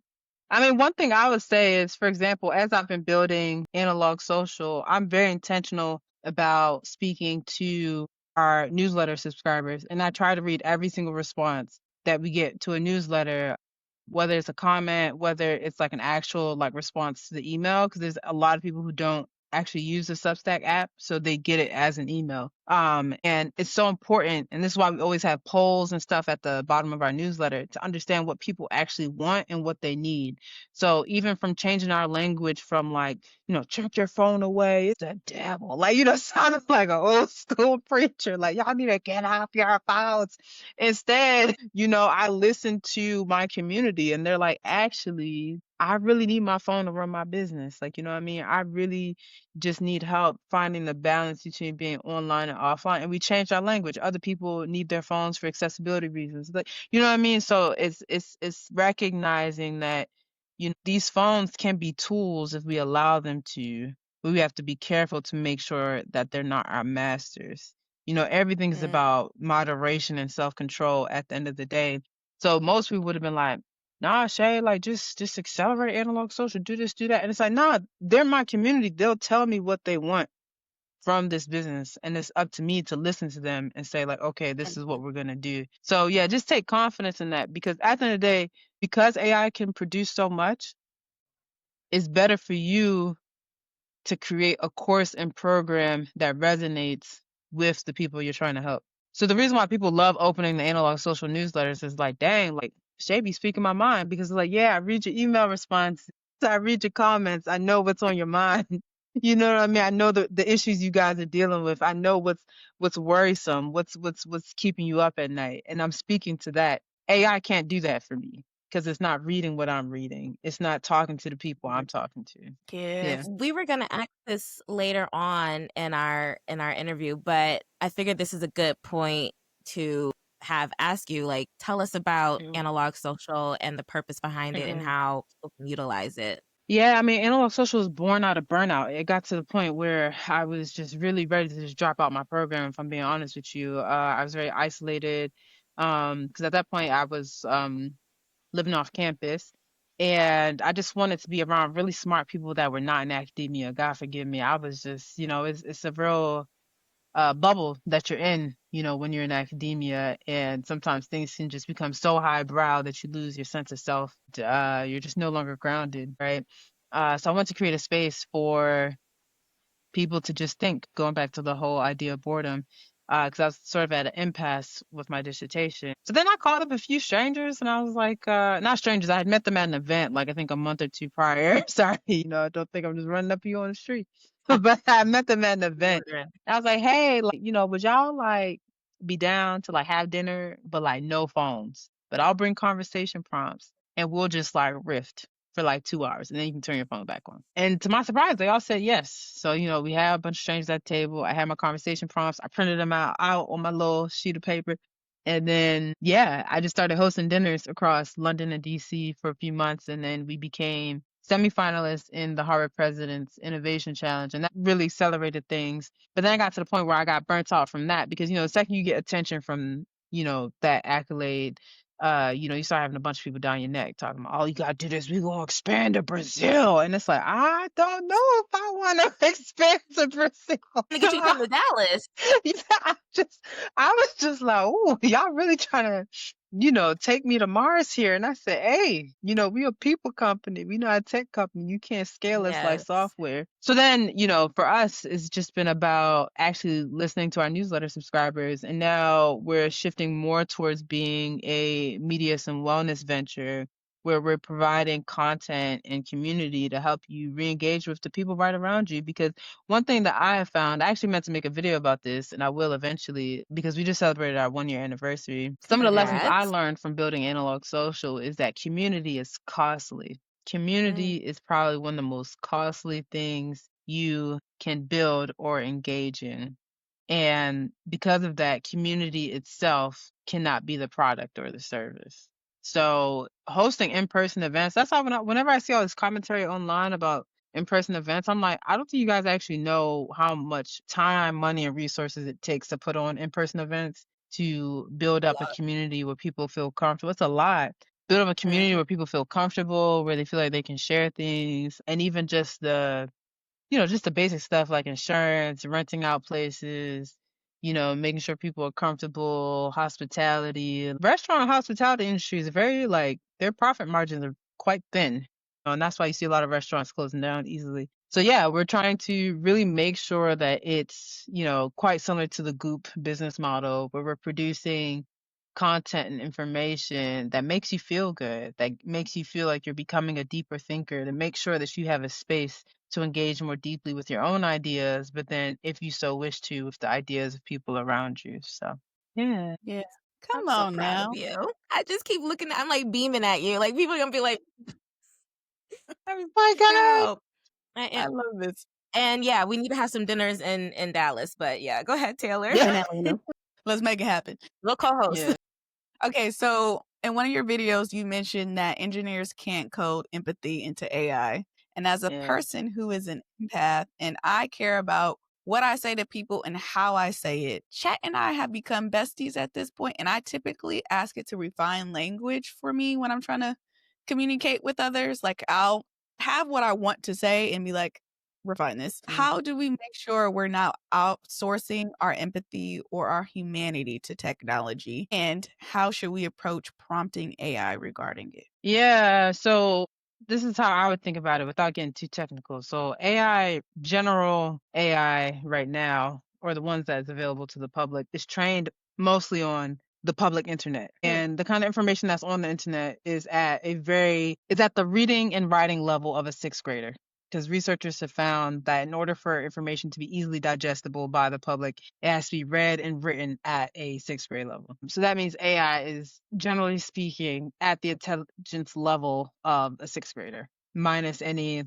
C: I mean, one thing I would say is, for example, as I've been building Analog Social, I'm very intentional about speaking to our newsletter subscribers, and I try to read every single response that we get to a newsletter whether it's a comment, whether it's like an actual like response to the email, because there's a lot of people who don't actually use the Substack app, so they get it as an email. And it's so important, and this is why we always have polls and stuff at the bottom of our newsletter to understand what people actually want and what they need. So even from changing our language from like, check your phone away, it's the devil. Like, sounding like an old school preacher. Like, y'all need to get off your phones. Instead, I listen to my community and they're like, actually, I really need my phone to run my business. Like, you know what I mean? I really just need help finding the balance between being online and offline. And we changed our language. Other people need their phones for accessibility reasons. Like, you know what I mean? So it's recognizing that these phones can be tools if we allow them to, but we have to be careful to make sure that they're not our masters. Everything is about moderation and self-control at the end of the day. So most people would have been like, nah, Shae, like just accelerate analog social, do this, do that. And it's like, nah, they're my community. They'll tell me what they want from this business. And it's up to me to listen to them and say, like, okay, this is what we're gonna do. So yeah, just take confidence in that, because at the end of the day, because AI can produce so much, it's better for you to create a course and program that resonates with the people you're trying to help. So the reason why people love opening the analog social newsletters is like, dang, like Shae be speaking my mind, because it's like, yeah, I read your email response, I read your comments, I know what's on your mind. You know what I mean? I know the issues you guys are dealing with. I know what's worrisome, what's keeping you up at night, and I'm speaking to that. AI can't do that for me because it's not reading what I'm reading. It's not talking to the people I'm talking to. Yeah.
B: We were gonna ask this later on in our interview, but I figured this is a good point to have ask you, like, tell us about analog social and the purpose behind it and how people can utilize it.
C: Yeah, I mean, analog social was born out of burnout. It got to the point where I was just really ready to just drop out my program, if I'm being honest with you. I was very isolated, because at that point I was living off campus, and I just wanted to be around really smart people that were not in academia. God forgive me. I was just, it's a real bubble that you're in, when you're in academia, and sometimes things can just become so highbrow that you lose your sense of self. You're just no longer grounded, right? So I want to create a space for people to just think, going back to the whole idea of boredom, because I was sort of at an impasse with my dissertation. So then I called up a few strangers, and I was like, not strangers, I had met them at an event, like I think a month or two prior. Sorry, I don't think I'm just running up you on the street. But I met them at an event. And I was like, hey, like, would y'all like be down to like have dinner, but like no phones? But I'll bring conversation prompts and we'll just like rift for like 2 hours, and then you can turn your phone back on. And to my surprise, they all said yes. So, we had a bunch of strangers at the table. I had my conversation prompts. I printed them out on my little sheet of paper. And then, yeah, I just started hosting dinners across London and DC for a few months. And then we became semifinalists in the Harvard President's Innovation Challenge. And that really accelerated things. But then I got to the point where I got burnt out from that, because, the second you get attention from, that accolade, you start having a bunch of people down your neck talking about, oh, you gotta do this, we gonna expand to Brazil. And it's like, I don't know if I wanna expand to Brazil.
B: I'm gonna get you to come to Dallas.
C: Yeah, I was just like, oh, y'all really trying to, take me to Mars here. And I said, hey, we a people company. We not a tech company. You can't scale us like software. So then, for us, it's just been about actually listening to our newsletter subscribers. And now we're shifting more towards being a media and wellness venture, where we're providing content and community to help you re-engage with the people right around you. Because one thing that I have found, I actually meant to make a video about this, and I will eventually, because we just celebrated our 1-year anniversary. Some of the lessons I learned from building analog social is that community is costly. Community is probably one of the most costly things you can build or engage in. And because of that, community itself cannot be the product or the service. So hosting in-person events, that's how whenever I see all this commentary online about in-person events, I'm like, I don't think you guys actually know how much time, money, and resources it takes to put on in-person events to build up a community where people feel comfortable. It's a lot. Build up a community where people feel comfortable, where they feel like they can share things, and even just just the basic stuff like insurance, renting out places, making sure people are comfortable, hospitality. Restaurant and hospitality industry is very like their profit margins are quite thin. And that's why you see a lot of restaurants closing down easily. So yeah, we're trying to really make sure that it's, quite similar to the Goop business model where we're producing content and information that makes you feel good, that makes you feel like you're becoming a deeper thinker, to make sure that you have a space to engage more deeply with your own ideas, but then if you so wish to, with the ideas of people around you. So yeah.
A: Yeah.
B: I'm
A: Come
B: so
A: on
B: proud of
A: now.
B: you. I just keep looking I'm like beaming at you. Like people are gonna be like, I'm
C: My God.
B: proud. I am.
A: I love this.
B: And yeah, we need to have some dinners in Dallas. But yeah, go ahead, Taylor.
C: Yeah.
D: In Atlanta.
A: Let's make it happen.
B: We'll co-host.
C: Yeah.
A: Okay, so in one of your videos, you mentioned that engineers can't code empathy into AI. And as a
C: Yeah.
A: person who is an empath and I care about what I say to people and how I say it, Chat and I have become besties at this point, and I typically ask it to refine language for me when I'm trying to communicate with others. Like I'll have what I want to say and be like, refine this. How do we make sure we're not outsourcing our empathy or our humanity to technology? And how should we approach prompting AI regarding it?
C: Yeah, so this is how I would think about it without getting too technical. So AI, general AI right now, or the ones that's available to the public, is trained mostly on the public internet. And the kind of information that's on the internet is at the reading and writing level of a sixth grader. Because researchers have found that in order for information to be easily digestible by the public, it has to be read and written at a sixth grade level. So that means AI is, generally speaking, at the intelligence level of a sixth grader, minus any,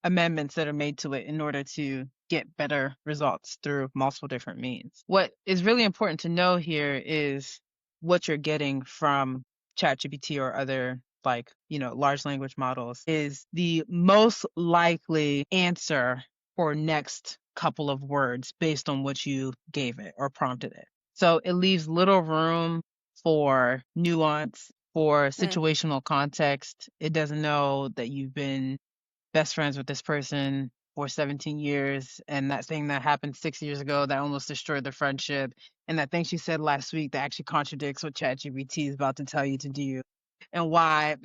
C: amendments that are made to it in order to get better results through multiple different means. What is really important to know here is what you're getting from ChatGPT or other large language models is the most likely answer for next couple of words based on what you gave it or prompted it. So it leaves little room for nuance, for situational context. It doesn't know that you've been best friends with this person for 17 years and that thing that happened 6 years ago that almost destroyed the friendship and that thing she said last week that actually contradicts what ChatGPT is about to tell you to do and why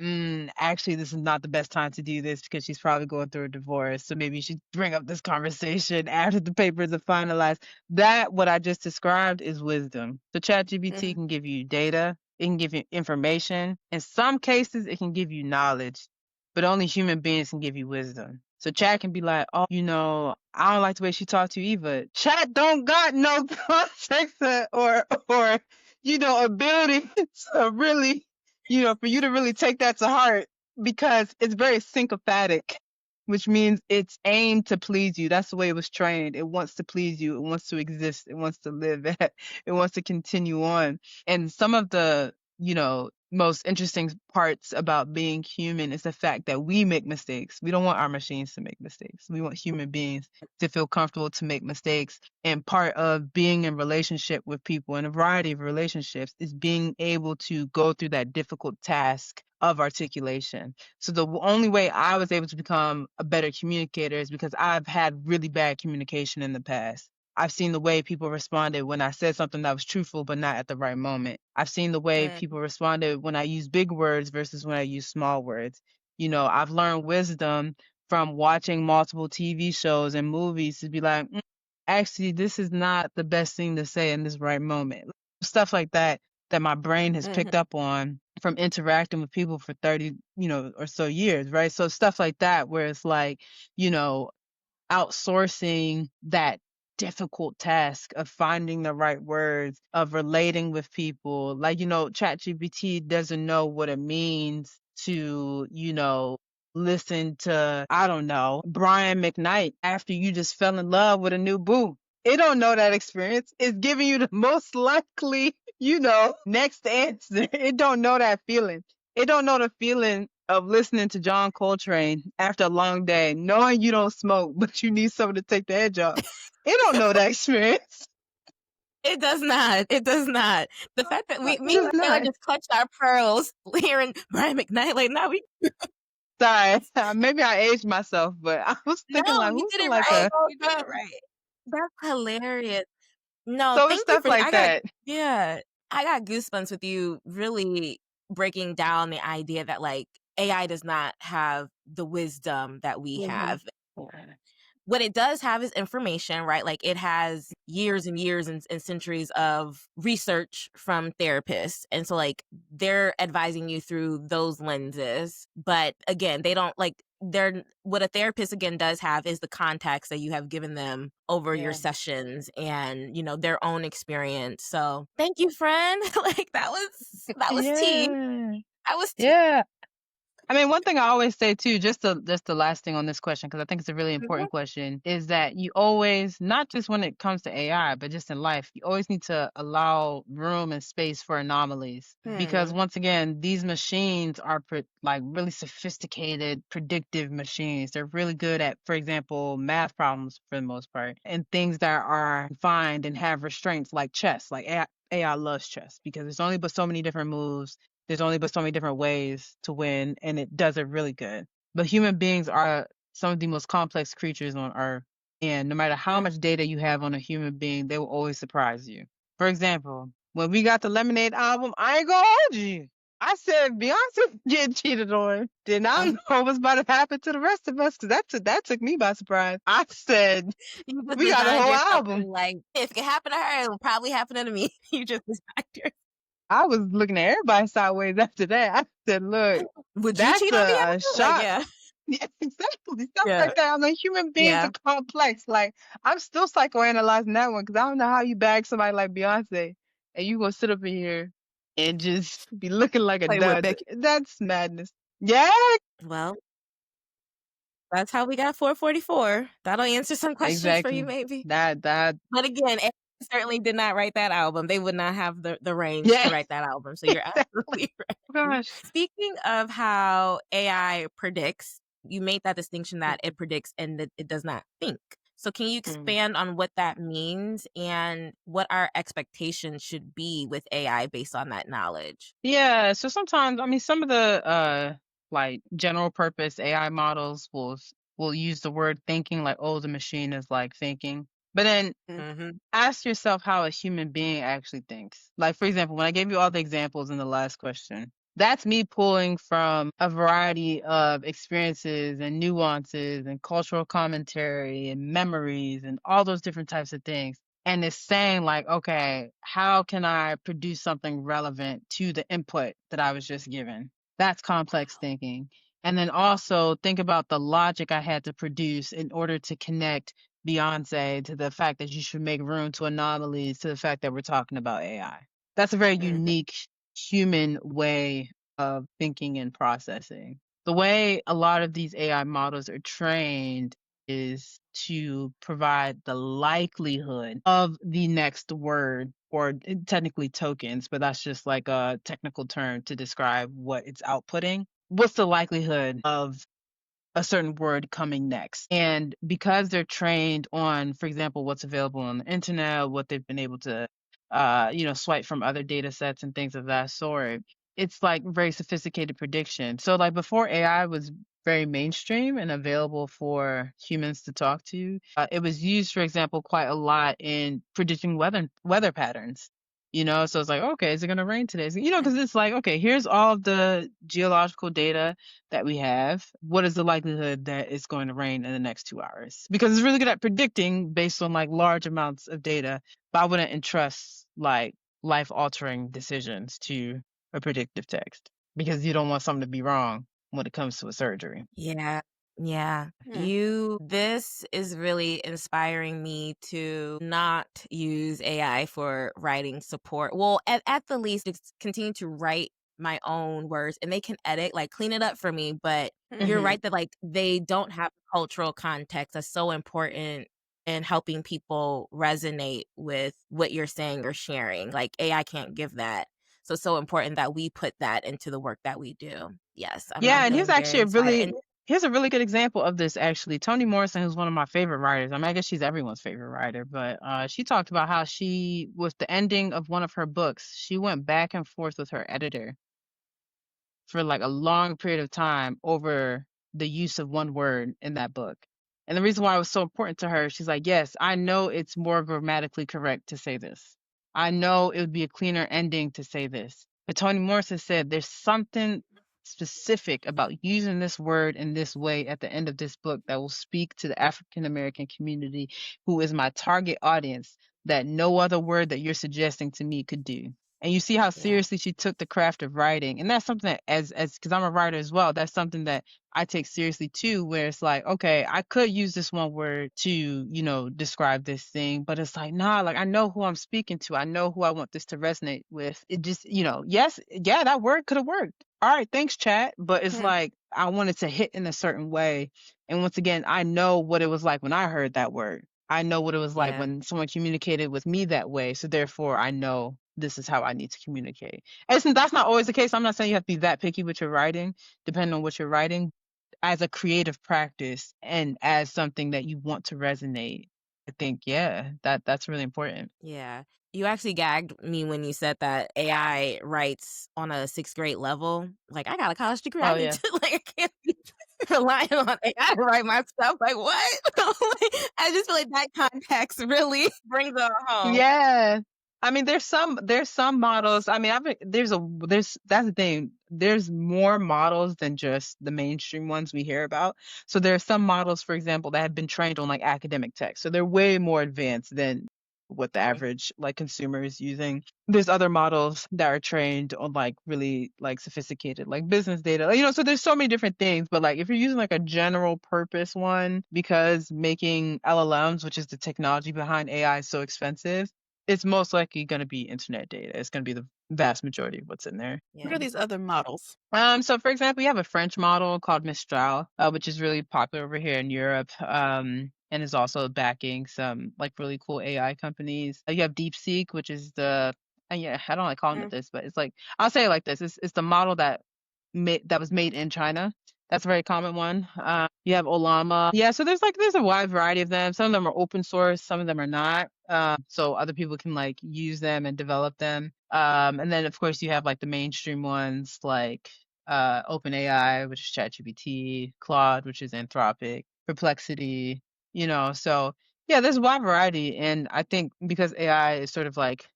C: actually this is not the best time to do this because she's probably going through a divorce, so maybe you should bring up this conversation after the papers are finalized. That what I just described is wisdom. So ChatGPT can give you data, it can give you information, in some cases it can give you knowledge, but only human beings can give you wisdom. So Chat can be like, oh, I don't like the way she talked to you, Eva. Chat don't got no context or ability to really, for you to really take that to heart because it's very sycophantic, which means it's aimed to please you. That's the way it was trained. It wants to please you. It wants to exist. It wants to live. It wants to continue on. And some of the, most interesting parts about being human is the fact that we make mistakes. We don't want our machines to make mistakes. We want human beings to feel comfortable to make mistakes. And part of being in relationship with people in a variety of relationships is being able to go through that difficult task of articulation. So the only way I was able to become a better communicator is because I've had really bad communication in the past. I've seen the way people responded when I said something that was truthful, but not at the right moment. I've seen the way people responded when I use big words versus when I use small words. I've learned wisdom from watching multiple TV shows and movies to be like, actually, this is not the best thing to say in this right moment. Stuff like that my brain has picked up on from interacting with people for 30, or so years, right? So stuff like that where it's like, outsourcing that difficult task of finding the right words, of relating with people. ChatGPT doesn't know what it means to, listen to, I don't know, Brian McKnight after you just fell in love with a new boo. It don't know that experience. It's giving you the most likely, next answer. It don't know that feeling. It don't know the feeling of listening to John Coltrane after a long day, knowing you don't smoke, but you need someone to take the edge off. It don't know that experience.
B: It does not. It does not. The fact that me and Taylor just clutched our pearls hearing Brian McKnight, like, now we.
C: Sorry, maybe I aged myself, but I was thinking
B: No,
C: like,
B: you
C: who's
B: did it
C: like
B: right.
C: a
B: You did it right. That's hilarious. No,
C: so it's
B: thank you
C: stuff
B: for
C: like
B: I got
C: that.
B: yeah. I got goosebumps with you really breaking down the idea that like AI does not have the wisdom that we have. What it does have is information, right? Like it has years and years and centuries of research from therapists. And so like they're advising you through those lenses. But again, they don't like they're what a therapist again does have is the context that you have given them over your sessions and their own experience. So thank you, friend. Like that was tea.
C: Yeah.
B: That was tea.
C: Yeah. I mean, one thing I always say too, just the last thing on this question, because I think it's a really
B: Mhm.
C: important question, is that you always, not just when it comes to AI, but just in life, you always need to allow room and space for anomalies. Because once again, these machines are like really sophisticated, predictive machines. They're really good at, for example, math problems for the most part, and things that are defined and have restraints like chess. Like AI loves chess because there's only but so many different moves, there's only but so many different ways to win, and it does it really good. But human beings are some of the most complex creatures on earth. And no matter how much data you have on a human being, they will always surprise you. For example, when we got the Lemonade album, I ain't gonna hold you. I said Beyonce getting cheated on. Did not know what was about to happen to the rest of us because that took me by surprise. I said,
B: You just
C: we got a
B: designed
C: whole
B: yourself to
C: album.
B: like, if it can happen to her, it will probably happen to me. You just designed yourself.
C: I was looking at everybody sideways after that. I said, look,
B: Would you
C: that's
B: cheat on
C: a
B: Beyonce? Like,
C: shock.
B: yeah.
C: Yeah, exactly. Stuff
B: Yeah.
C: like that. I mean, human beings
B: Yeah.
C: are complex. Like, I'm still psychoanalyzing that one because I don't know how you bag somebody like Beyonce and you gonna sit up in here and just be looking like a
A: Play with
C: dud.
A: Becky.
C: That's madness. Yeah,
B: Well, that's how we got 444. That'll answer some questions for you,
C: exactly.
B: maybe.
C: That,
B: But again, AI certainly did not write that album. They would not have the range to
C: yeah,
B: write that album. So you're
C: exactly.
B: absolutely right.
C: Oh, gosh.
B: Speaking of how AI predicts, you made that distinction that it predicts and that it does not think. So can you expand on what that means and what our expectations should be with AI based on that knowledge?
C: Yeah, so sometimes, I mean, some of the like general purpose AI models will use the word thinking, like, oh, the machine is like thinking. But then
B: Mm-hmm.
C: ask yourself how a human being actually thinks. Like, for example, when I gave you all the examples in the last question, that's me pulling from a variety of experiences and nuances and cultural commentary and memories and all those different types of things. And it's saying, like, okay, how can I produce something relevant to the input that I was just given? That's complex thinking. And then also think about the logic I had to produce in order to connect Beyonce to the fact that you should make room to anomalies to the fact that we're talking about AI. That's a very unique human way of thinking and processing. The way a lot of these AI models are trained is to provide the likelihood of the next word, or technically tokens, but that's just like a technical term to describe what it's outputting. What's the likelihood of a certain word coming next? And because they're trained on, for example, what's available on the internet, what they've been able to, swipe from other data sets and things of that sort, it's like very sophisticated prediction. So, like before AI was very mainstream and available for humans to talk to, it was used, for example, quite a lot in predicting weather patterns. So it's like, okay, is it going to rain today? Because it's like, okay, here's all of the geological data that we have. What is the likelihood that it's going to rain in the next 2 hours? Because it's really good at predicting based on like large amounts of data, but I wouldn't entrust like life altering decisions to a predictive text because you don't want something to be wrong when it comes to a surgery.
B: Yeah. Yeah. This is really inspiring me to not use AI for writing support. Well, at the least, it's continue to write my own words and they can edit, like clean it up for me. But you're right that like they don't have cultural context. That's so important in helping people resonate with what you're saying or sharing. Like AI can't give that. So it's so important that we put that into the work that we do. Yes, I'm
C: Yeah, and
B: feeling very inspired. And
C: here's a really good example of this actually. Toni Morrison, who's one of my favorite writers. I mean, I guess she's everyone's favorite writer, but she talked about how she, with the ending of one of her books, she went back and forth with her editor for like a long period of time over the use of one word in that book. And the reason why it was so important to her, she's like, yes, I know it's more grammatically correct to say this. I know it would be a cleaner ending to say this. But Toni Morrison said there's something specific about using this word in this way at the end of this book that will speak to the African American community, who is my target audience, that no other word that you're suggesting to me could do. And you see how
B: Yeah.
C: seriously she took the craft of writing. And that's something that as because I'm a writer as well, that's something that I take seriously too, where it's like, okay, I could use this one word to, describe this thing, but it's like, nah, like I know who I'm speaking to. I know who I want this to resonate with. It just, yes, yeah, that word could have worked. All right, thanks, chat. But it's
B: Hmm.
C: like I wanted to hit in a certain way. And once again, I know what it was like when I heard that word. I know what it was like
B: Yeah.
C: when someone communicated with me that way. So therefore I know this is how I need to communicate. And that's not always the case. I'm not saying you have to be that picky with your writing, depending on what you're writing, as a creative practice and as something that you want to resonate. I think, yeah, that's really important.
B: Yeah. You actually gagged me when you said that AI writes on a sixth grade level. Like, I got a college degree. I
C: Oh
B: need
C: yeah.
B: to, like, I can't be relying on AI to write my stuff. Like, what? I just feel like that context really brings it home.
C: Yeah. I mean, there's some models. I mean, there's that's the thing. There's more models than just the mainstream ones we hear about. So there are some models, for example, that have been trained on like academic text. So they're way more advanced than what the
B: Mhm.
C: average like consumer is using. There's other models that are trained on like really like sophisticated like business data. So there's so many different things, but like if you're using like a general purpose one, because making LLMs, which is the technology behind AI, is so expensive, it's most likely going to be internet data. It's going to be the vast majority of what's in there.
A: What
B: Yeah.
A: are these other models?
C: So for example, we have a French model called Mistral, which is really popular over here in Europe, and is also backing some like really cool AI companies. You have DeepSeek, which is yeah, I don't like calling it
B: Mm.
C: this, but it's like I'll say it like this: it's the model that was made in China. That's a very common one. You have Olama. Yeah, so there's a wide variety of them. Some of them are open source, some of them are not. So other people can like use them and develop them. And then of course you have like the mainstream ones like OpenAI, which is ChatGPT, Claude, which is Anthropic, Perplexity. So yeah, there's a wide variety, and I think because AI is sort of like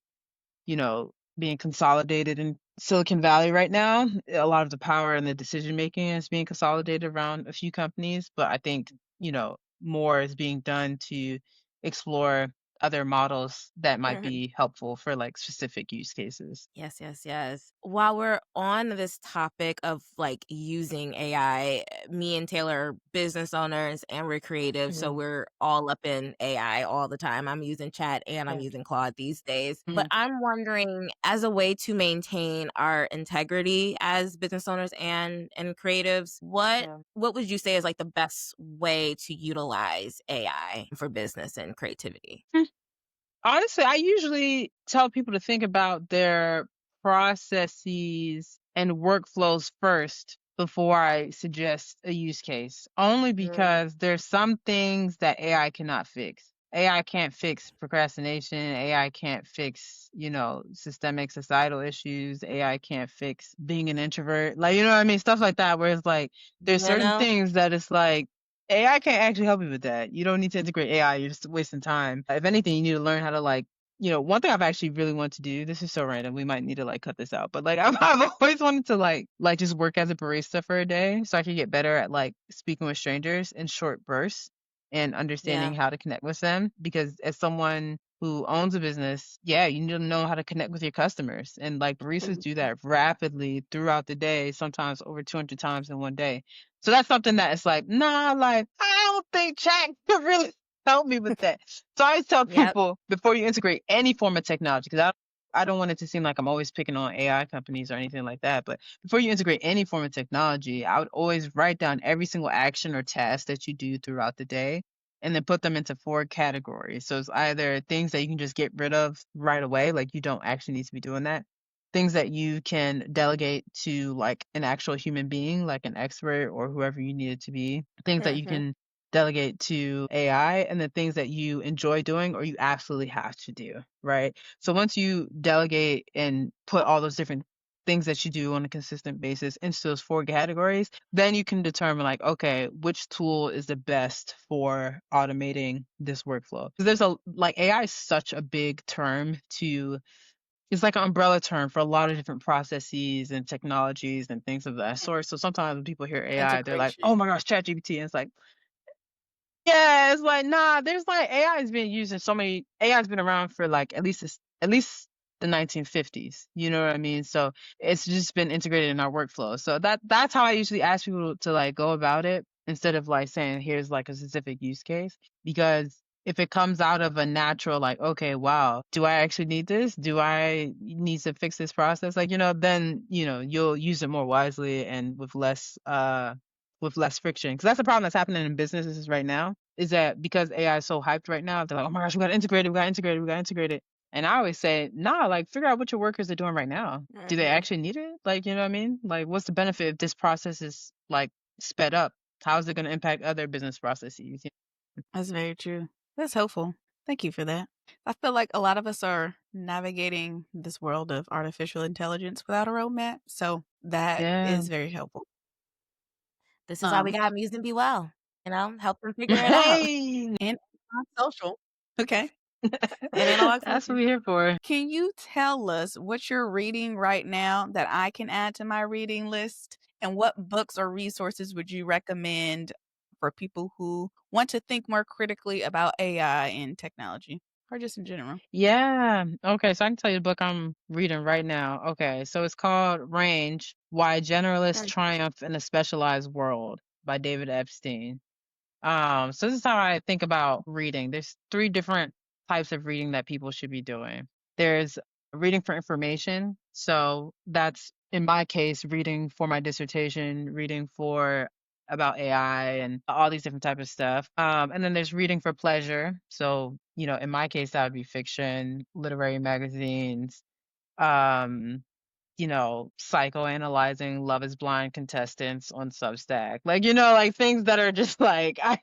C: being consolidated in Silicon Valley right now. A lot of the power and the decision making is being consolidated around a few companies, but I think, more is being done to explore other models that might
B: Mhm.
C: be helpful for like specific use cases.
B: Yes, yes, yes. While we're on this topic of like using AI, me and Taylor are business owners and we're creative, so
C: Mhm.
B: we're all up in AI all the time. I'm using Chat and I'm
C: Yeah.
B: using Claude these days. But
C: Mhm.
B: I'm wondering, as a way to maintain our integrity as business owners and creatives, what
C: Yeah.
B: what would you say is like the best way to utilize AI for business and creativity?
C: Honestly, I usually tell people to think about their processes and workflows first before I suggest a use case, only
B: Mm.
C: because there's some things that AI cannot fix. AI can't fix procrastination. AI can't fix, systemic societal issues. AI can't fix being an introvert. Like, you know what I mean? Stuff like that, where it's like, there's
B: You
C: certain
B: know?
C: things that it's like, AI can't actually help you with that. You don't need to integrate AI. You're just wasting time. If anything, you need to learn how to like, one thing I've actually really wanted to do. This is so random. We might need to like cut this out, but like I've always wanted to like just work as a barista for a day so I could get better at like speaking with strangers in short bursts and
B: Yeah.
C: understanding how to connect with them. Because as someone who owns a business, yeah, you need to know how to connect with your customers. And like baristas do that rapidly throughout the day, sometimes over 200 times in one day. So that's something that it's like, nah, like, I don't think chat could really help me with that. So I always tell
B: Yep.
C: people before you integrate any form of technology, because I don't want it to seem like I'm always picking on AI companies or anything like that. But before you integrate any form of technology, I would always write down every single action or task that you do throughout the day and then put them into 4 categories. So it's either things that you can just get rid of right away, like you don't actually need to be doing that, things that you can delegate to like an actual human being, like an expert or whoever you need it to be, things that you
B: Mhm.
C: can delegate to AI, and the things that you enjoy doing or you absolutely have to do, right? So once you delegate and put all those different things that you do on a consistent basis into those 4 categories, then you can determine like, okay, which tool is the best for automating this workflow? Because there's a like AI is such a big term to it's like an umbrella term for a lot of different processes and technologies and things of that sort. So sometimes when people hear AI, they're like,
A: Integration.
C: "Oh my gosh, ChatGPT," and it's like, yeah, it's like, nah, there's like AI has been used in so many AI has been around for like at least the 1950s. You know what I mean? So it's just been integrated in our workflow. So that's how I usually ask people to like go about it instead of like saying here's like a specific use case. Because if it comes out of a natural like, okay, wow, do I actually need this? Do I need to fix this process? Like, then you'll use it more wisely and with less friction. Because that's the problem that's happening in businesses right now, is that because AI is so hyped right now, they're like, oh my gosh, we got to integrate it, we got to integrate it, we got to integrate it. And I always say, nah, like figure out what your workers are doing right now. Do they
B: Mhm.
C: actually need it? Like, you know what I mean? Like, what's the benefit if this process is like sped up? How is it going to impact other business processes?
A: That's very true. That's helpful. Thank you for that. I feel like a lot of us are navigating this world of artificial intelligence without a roadmap, so that
C: Yeah.
A: is very helpful.
B: This is why we
A: Um,
B: got Muse Be Well, help them figure it out.
C: Hey,
A: and on social. Okay.
B: And analog
C: that's what
B: social.
C: we're here for.
A: Can you tell us what you're reading right now that I can add to my reading list? And what books or resources would you recommend for people who want to think more critically about AI and technology or just in general?
C: Yeah. Okay. So I can tell you the book I'm reading right now. Okay. So it's called Range: Why Generalists
B: Mm.
C: Triumph in a Specialized World by David Epstein. So this is how I think about reading. There's three different types of reading that people should be doing. There's reading for information. So that's in my case, reading for my dissertation, reading for about AI and all these different type of stuff. And then there's reading for pleasure. So, in my case, that would be fiction, literary magazines, um, psychoanalyzing Love is Blind contestants on Substack. Like, like things that are just like,
B: I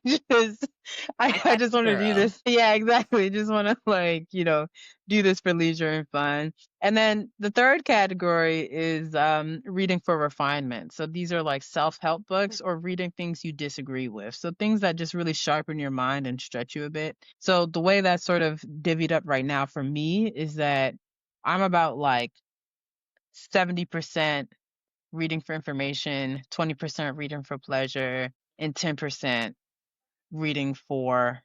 C: I
B: got
C: just
B: you,
C: want to do
B: girl.
C: this. Yeah, exactly. Just want to like, do this for leisure and fun. And then the third category is reading for refinement. So these are like self-help books or reading things you disagree with. So things that just really sharpen your mind and stretch you a bit. So the way that's sort of divvied up right now for me is that I'm about like 70% reading for information, 20% reading for pleasure, and 10% reading for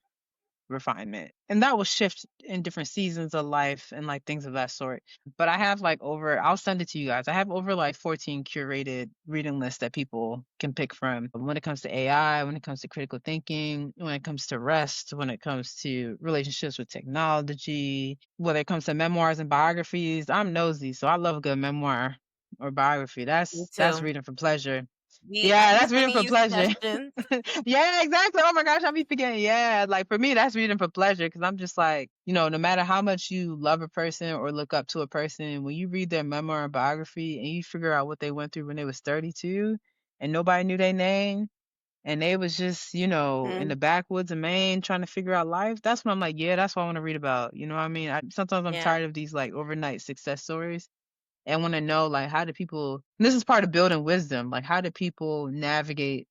C: refinement. And that will shift in different seasons of life and like things of that sort. But I have like I'll send it to you guys. I have over like 14 curated reading lists that people can pick from when it comes to AI, when it comes to critical thinking, when it comes to rest, when it comes to relationships with technology, whether it comes to memoirs and biographies. I'm nosy, so I love a good memoir or biography.
B: Me
C: That's
B: too.
C: reading for pleasure.
B: I'm
C: Yeah,
B: be
C: that's reading
B: sending
C: for
B: you
C: pleasure.
B: suggestions.
C: Yeah, exactly. Oh my gosh, I'll be forgetting. Yeah, like for me, that's reading for pleasure because I'm just like, no matter how much you love a person or look up to a person, when you read their memoir or biography and you figure out what they went through when they was 32 and nobody knew their name and they was just, in
B: Mm,
C: the backwoods of Maine trying to figure out life, that's when I'm like, yeah, that's what I want to read about. You know what I mean? Sometimes I'm
B: yeah.
C: tired of these like overnight success stories and want to know like how do people, and this is part of building wisdom, like how do people navigate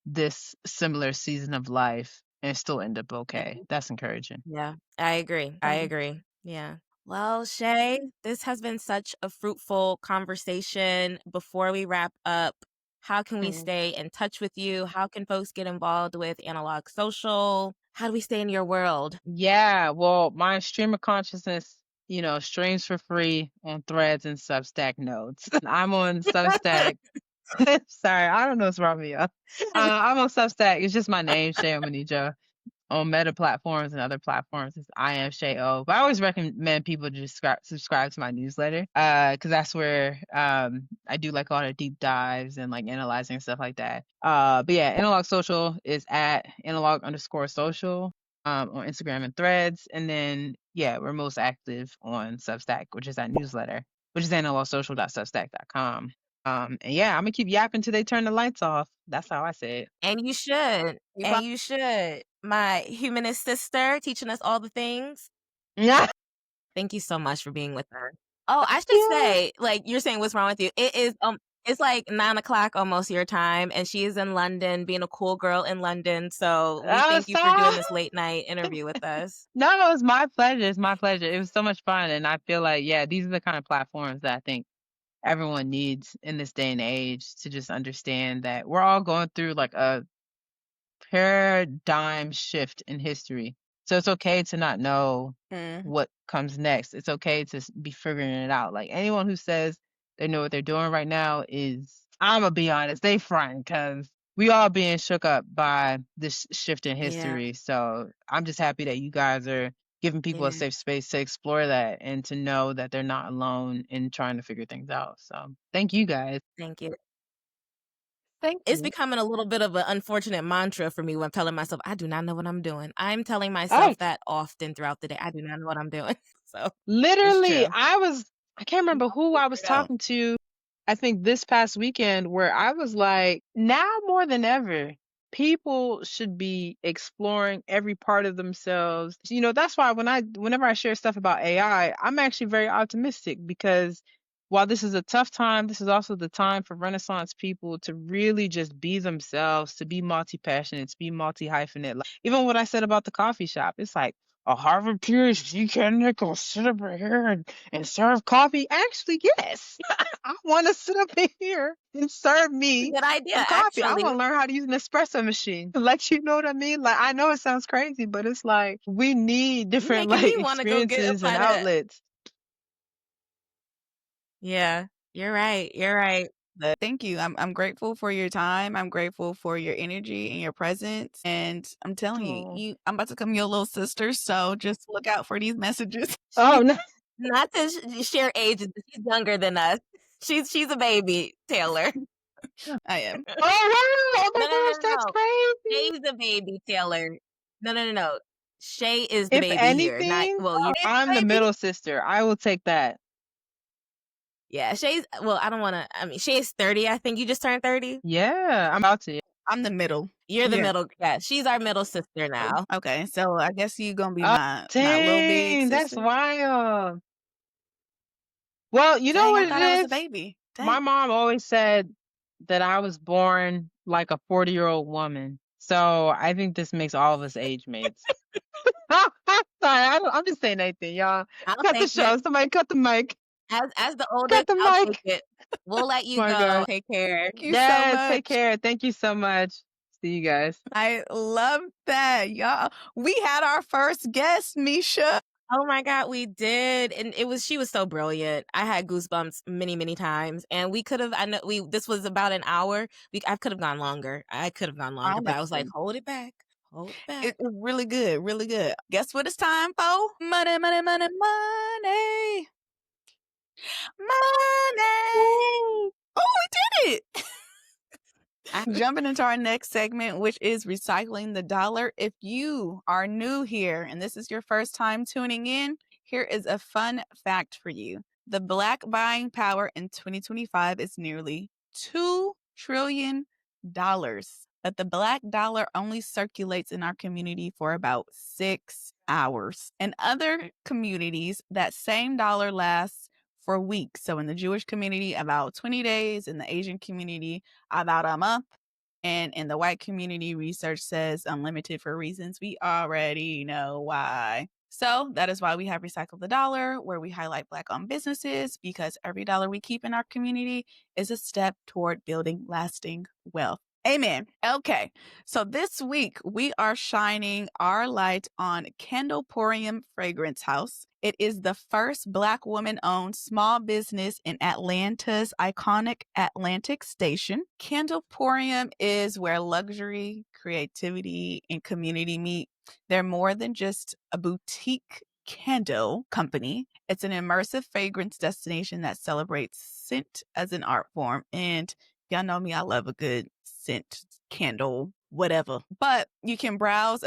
C: this similar season of life and still end up okay.
B: Mhm.
C: That's encouraging.
B: Yeah. I agree. I
A: Um,
B: agree. Yeah. Well, Shae, this has been such a fruitful conversation. Before we wrap up, how can we
A: mm,
B: stay in touch with you? How can folks get involved with Analog Social? How do we stay in your world?
C: Yeah, well, my stream of consciousness, streams for free on Threads and Substack nodes. I'm on Substack. Sorry, I don't know what's wrong with you. I'm on Substack. It's just my name, Shae Omonijo. On Meta platforms and other platforms. It's I am Shae O. But I always recommend people to just subscribe to my newsletter because that's where I do like all the deep dives and like analyzing and stuff like that. But yeah, Analog Social is at analog_social on Instagram and Threads. And then, yeah, we're most active on Substack, which is that newsletter, which is analogsocial.substack.com. And yeah, I'm going to keep yapping till they turn the lights off. That's how I say it.
B: And you should.
A: you
B: And
A: prob-
B: you should. My humanist sister teaching us all the things.
C: Yeah.
B: Thank you so much for being with her. Oh, I should
C: Yeah.
B: say, like you're saying what's wrong with you. It is It's like 9 o'clock almost your time, and she is in London, being a cool girl in London. So we
C: Oh,
B: thank you for
C: stop.
B: doing this late night interview with us.
C: No, it's my pleasure. It's my pleasure. It was so much fun. And I feel like, yeah, these are the kind of platforms that I think everyone needs in this day and age to just understand that we're all going through like a paradigm shift in history. So it's okay to not know
A: Mm.
C: what comes next. It's okay to be figuring it out. Like anyone who says they know what they're doing right now is, I'm gonna be honest, they front because we all being shook up by this shift in
B: Yeah,
C: history. So I'm just happy that you guys are giving people a
B: yeah.
C: safe space to explore that and to know that they're not alone in trying to figure things out. So thank you guys.
B: Thank you.
A: Thank
B: It's
A: you.
B: becoming a little bit of an unfortunate mantra for me when I'm telling myself, I do not know what I'm doing. I'm telling
C: Oh,
B: myself that often throughout the day. I do not know what I'm doing. So it's
C: literally,
B: true.
C: I can't remember who I was
A: Figure it out.
C: talking to, I think this past weekend, where I was like, now more than ever, people should be exploring every part of themselves. That's why whenever I share stuff about AI, I'm actually very optimistic because while this is a tough time, this is also the time for Renaissance people to really just be themselves, to be multi-passionate, to be multi-hyphenate. Like, even what I said about the coffee shop, it's like a Harvard PhD candidate gonna sit up here and serve coffee. Actually, yes. I want to sit up here and serve
B: It's a
C: me
B: good idea,
C: some coffee. I
B: actually.
C: want to learn how to use an espresso machine. Like, you know what I mean? Like, I know it sounds crazy, but it's like we need
B: You're
C: different
B: making
C: like
B: me want to go get
C: experiences
B: up
C: and
B: out of.
C: outlets.
B: Yeah, you're right. You're right.
A: But thank you. I'm grateful for your time. I'm grateful for your energy and your presence. And I'm telling you,
C: Oh,
A: I'm about to become your little sister. So just look out for these messages.
C: oh
B: She
C: no.
B: not to share ages, but she's younger than us. She's a baby, Taylor.
A: I am.
C: Oh wow! Oh my
B: No, no,
C: gosh,
B: no,
C: that's
B: no.
C: crazy.
B: Shay's the baby, Taylor. No, no, no, no. Shae is the
C: If
B: baby here. Not
C: anything,
B: well, you
C: I'm the
A: Baby.
C: middle sister. I will take that.
B: yeah, Shay's well, I don't wanna Shay's 30, I think you just turned 30.
C: Yeah, I'm about to.
A: I'm the middle.
B: You're the
C: Yeah.
B: middle, yeah, she's our middle sister now.
A: Okay. So I guess you gonna be
C: Oh,
A: my little big
C: dang, that's
A: sister.
C: wild. Well, you know
A: Dang, I
C: what it
A: thought I was a
C: is?
A: baby.
C: My
A: Dang.
C: mom always said that I was born like a 40-year-old woman. So I think this makes all of us age mates. Sorry, I'm just saying anything, y'all.
B: I'll
C: Cut the
B: take it.
C: show. Somebody cut the mic.
B: As the
C: Cut
B: oldest,
C: the
B: I'll take
C: mic.
B: it. We'll let you
C: My
B: go.
C: gosh.
B: Take care.
A: Thank you so
C: Yes, take
A: much.
C: care. Thank you so much. See you guys.
A: I love that, y'all. We had our first guest, Misha.
B: Oh my god, we did, and she was so brilliant. I had goosebumps many, many times, and we could have. I know we. This was about an hour. I could have gone longer. I could have gone longer, but I was like,
A: Honestly.
B: hold it back, hold it back.
A: It's really good, really good. Guess what it's time for? Money, money, money, money. Money.
C: Woo!
A: Oh, we did it.
B: I,
A: Jumping into our next segment, which is recycling the dollar. If you are new here and this is your first time tuning in, here is a fun fact for you. The black buying power in 2025 is nearly $2 trillion, but the black dollar only circulates in our community for about 6 hours. In other communities, that same dollar lasts for weeks. So in the Jewish community, about 20 days, in the Asian community, about a month. And in the white community, research says unlimited for reasons we already know why. So that is why we have Recycle the Dollar, where we highlight Black owned businesses, because every dollar we keep in our community is a step toward building lasting wealth. Amen. Okay. So this week we are shining our light on Candleporium Fragrance House. It is the first Black woman owned small business in Atlanta's iconic Atlantic Station. Candleporium is where luxury, creativity, and community meet. They're more than just a boutique candle company. It's an immersive fragrance destination that celebrates scent as an art form. And y'all know me, I love a good scent, candle, whatever. But you can browse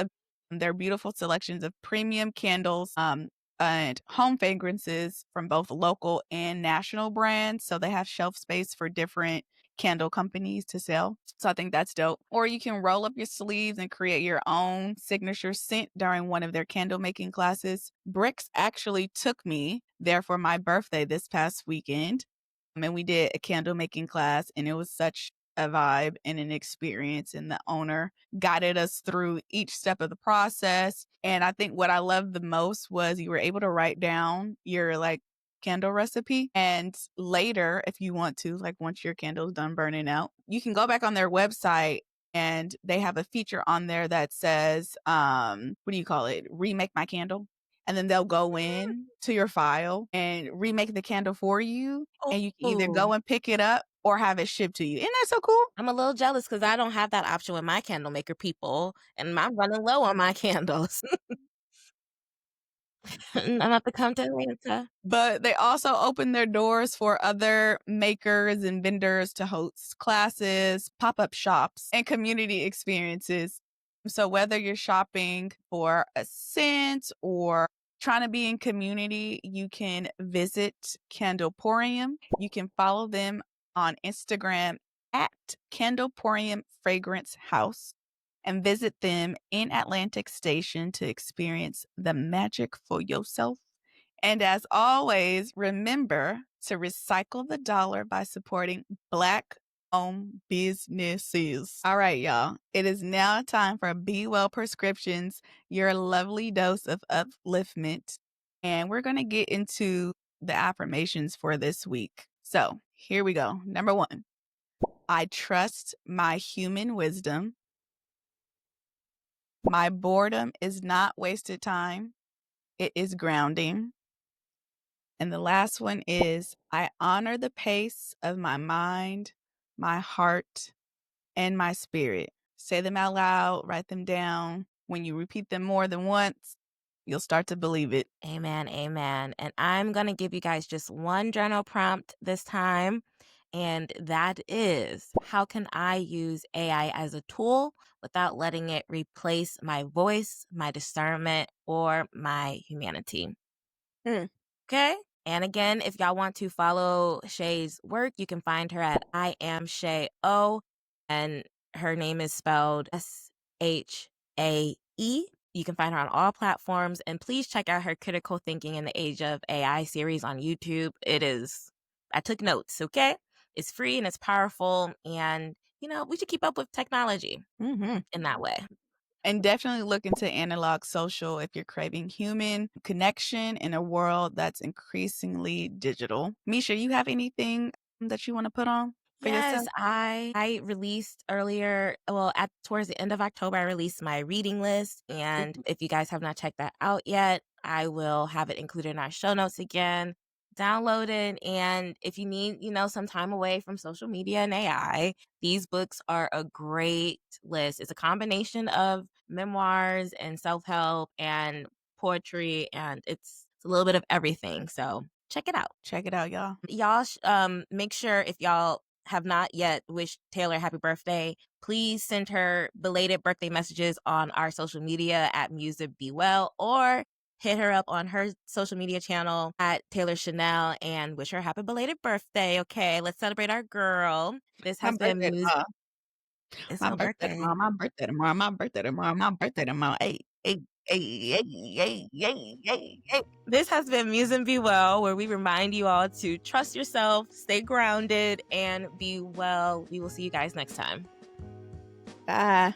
A: their beautiful selections of premium candles, and home fragrances from both local and national brands. So they have shelf space for different candle companies to sell. So I think that's dope. Or you can roll up your sleeves and create your own signature scent during one of their candle making classes. Bricks actually took me there for my birthday this past weekend. and we did a candle making class, and it was such a vibe and an experience, and the owner guided us through each step of the process. And I think what I loved the most was you were able to write down your like candle recipe, and later, if you want to, like once your candle's done burning out, you can go back on their website, and they have a feature on there that says what do you call it, remake my candle. And then they'll go in to your file and remake the candle for you, and you can either go
B: Ooh.
A: and pick it up or have it shipped to you. Isn't that so cool?
B: I'm a little jealous because I don't have that option with my candle maker people, and I'm running low on my candles. I'm gonna have to come to Atlanta.
A: But they also open their doors for other makers and vendors to host classes, pop-up shops, and community experiences. So whether you're shopping for a scent or trying to be in community, you can visit Candleporium. You can follow them on Instagram at Candleporium Fragrance House and visit them in Atlantic Station to experience the magic for yourself. And as always, remember to recycle the dollar by supporting Black owned businesses. All right, y'all. It is now time for Be Well Prescriptions, your lovely dose of upliftment. And we're going to get into the affirmations for this week. So here we go. Number 1, I trust my human wisdom. My boredom is not wasted time, it is grounding. And the last one is I honor the pace of my mind, my heart, and my spirit. Say them out loud, write them down. When you repeat them more than once, you'll start to believe it.
B: Amen, amen. And I'm going to give you guys just one journal prompt this time. And that is, how can I use AI as a tool without letting it replace my voice, my discernment, or my humanity?
A: Mm.
B: Okay. And again, if y'all want to follow Shae's work, you can find her at I am Shae O, and her name is spelled SHAE. You can find her on all platforms, and please check out her Critical Thinking in the Age of AI series on YouTube. I took notes, okay? It's free and it's powerful, and we should keep up with technology in that way.
A: And definitely look into analog social if you're craving human connection in a world that's increasingly digital. Misha, you have anything that you want to put on for yourself?
B: Yes, I released earlier, well, at towards the end of October, I released my reading list. And if you guys have not checked that out yet, I will have it included in our show notes again. Download it. And if you need, some time away from social media and AI, these books are a great list. It's a combination of memoirs and self-help and poetry, and it's a little bit of everything. So check it out.
A: Check it out, y'all.
B: Y'all make sure, if y'all have not yet wished Taelor happy birthday, please send her belated birthday messages on our social media at Muse Be Well, or hit her up on her social media channel at Taelor Chanel and wish her happy belated birthday. Okay, let's celebrate our girl. This
A: My
B: has been
A: birthday
B: Muse.
A: tomorrow.
B: It's
A: My
B: her
A: birthday
B: birthday.
A: tomorrow. My birthday tomorrow. My birthday tomorrow. My birthday tomorrow. Hey, hey, hey, hey, hey, hey, hey.
B: This has been Muse Be Well, where we remind you all to trust yourself, stay grounded, and be well. We will see you guys next time.
A: Bye.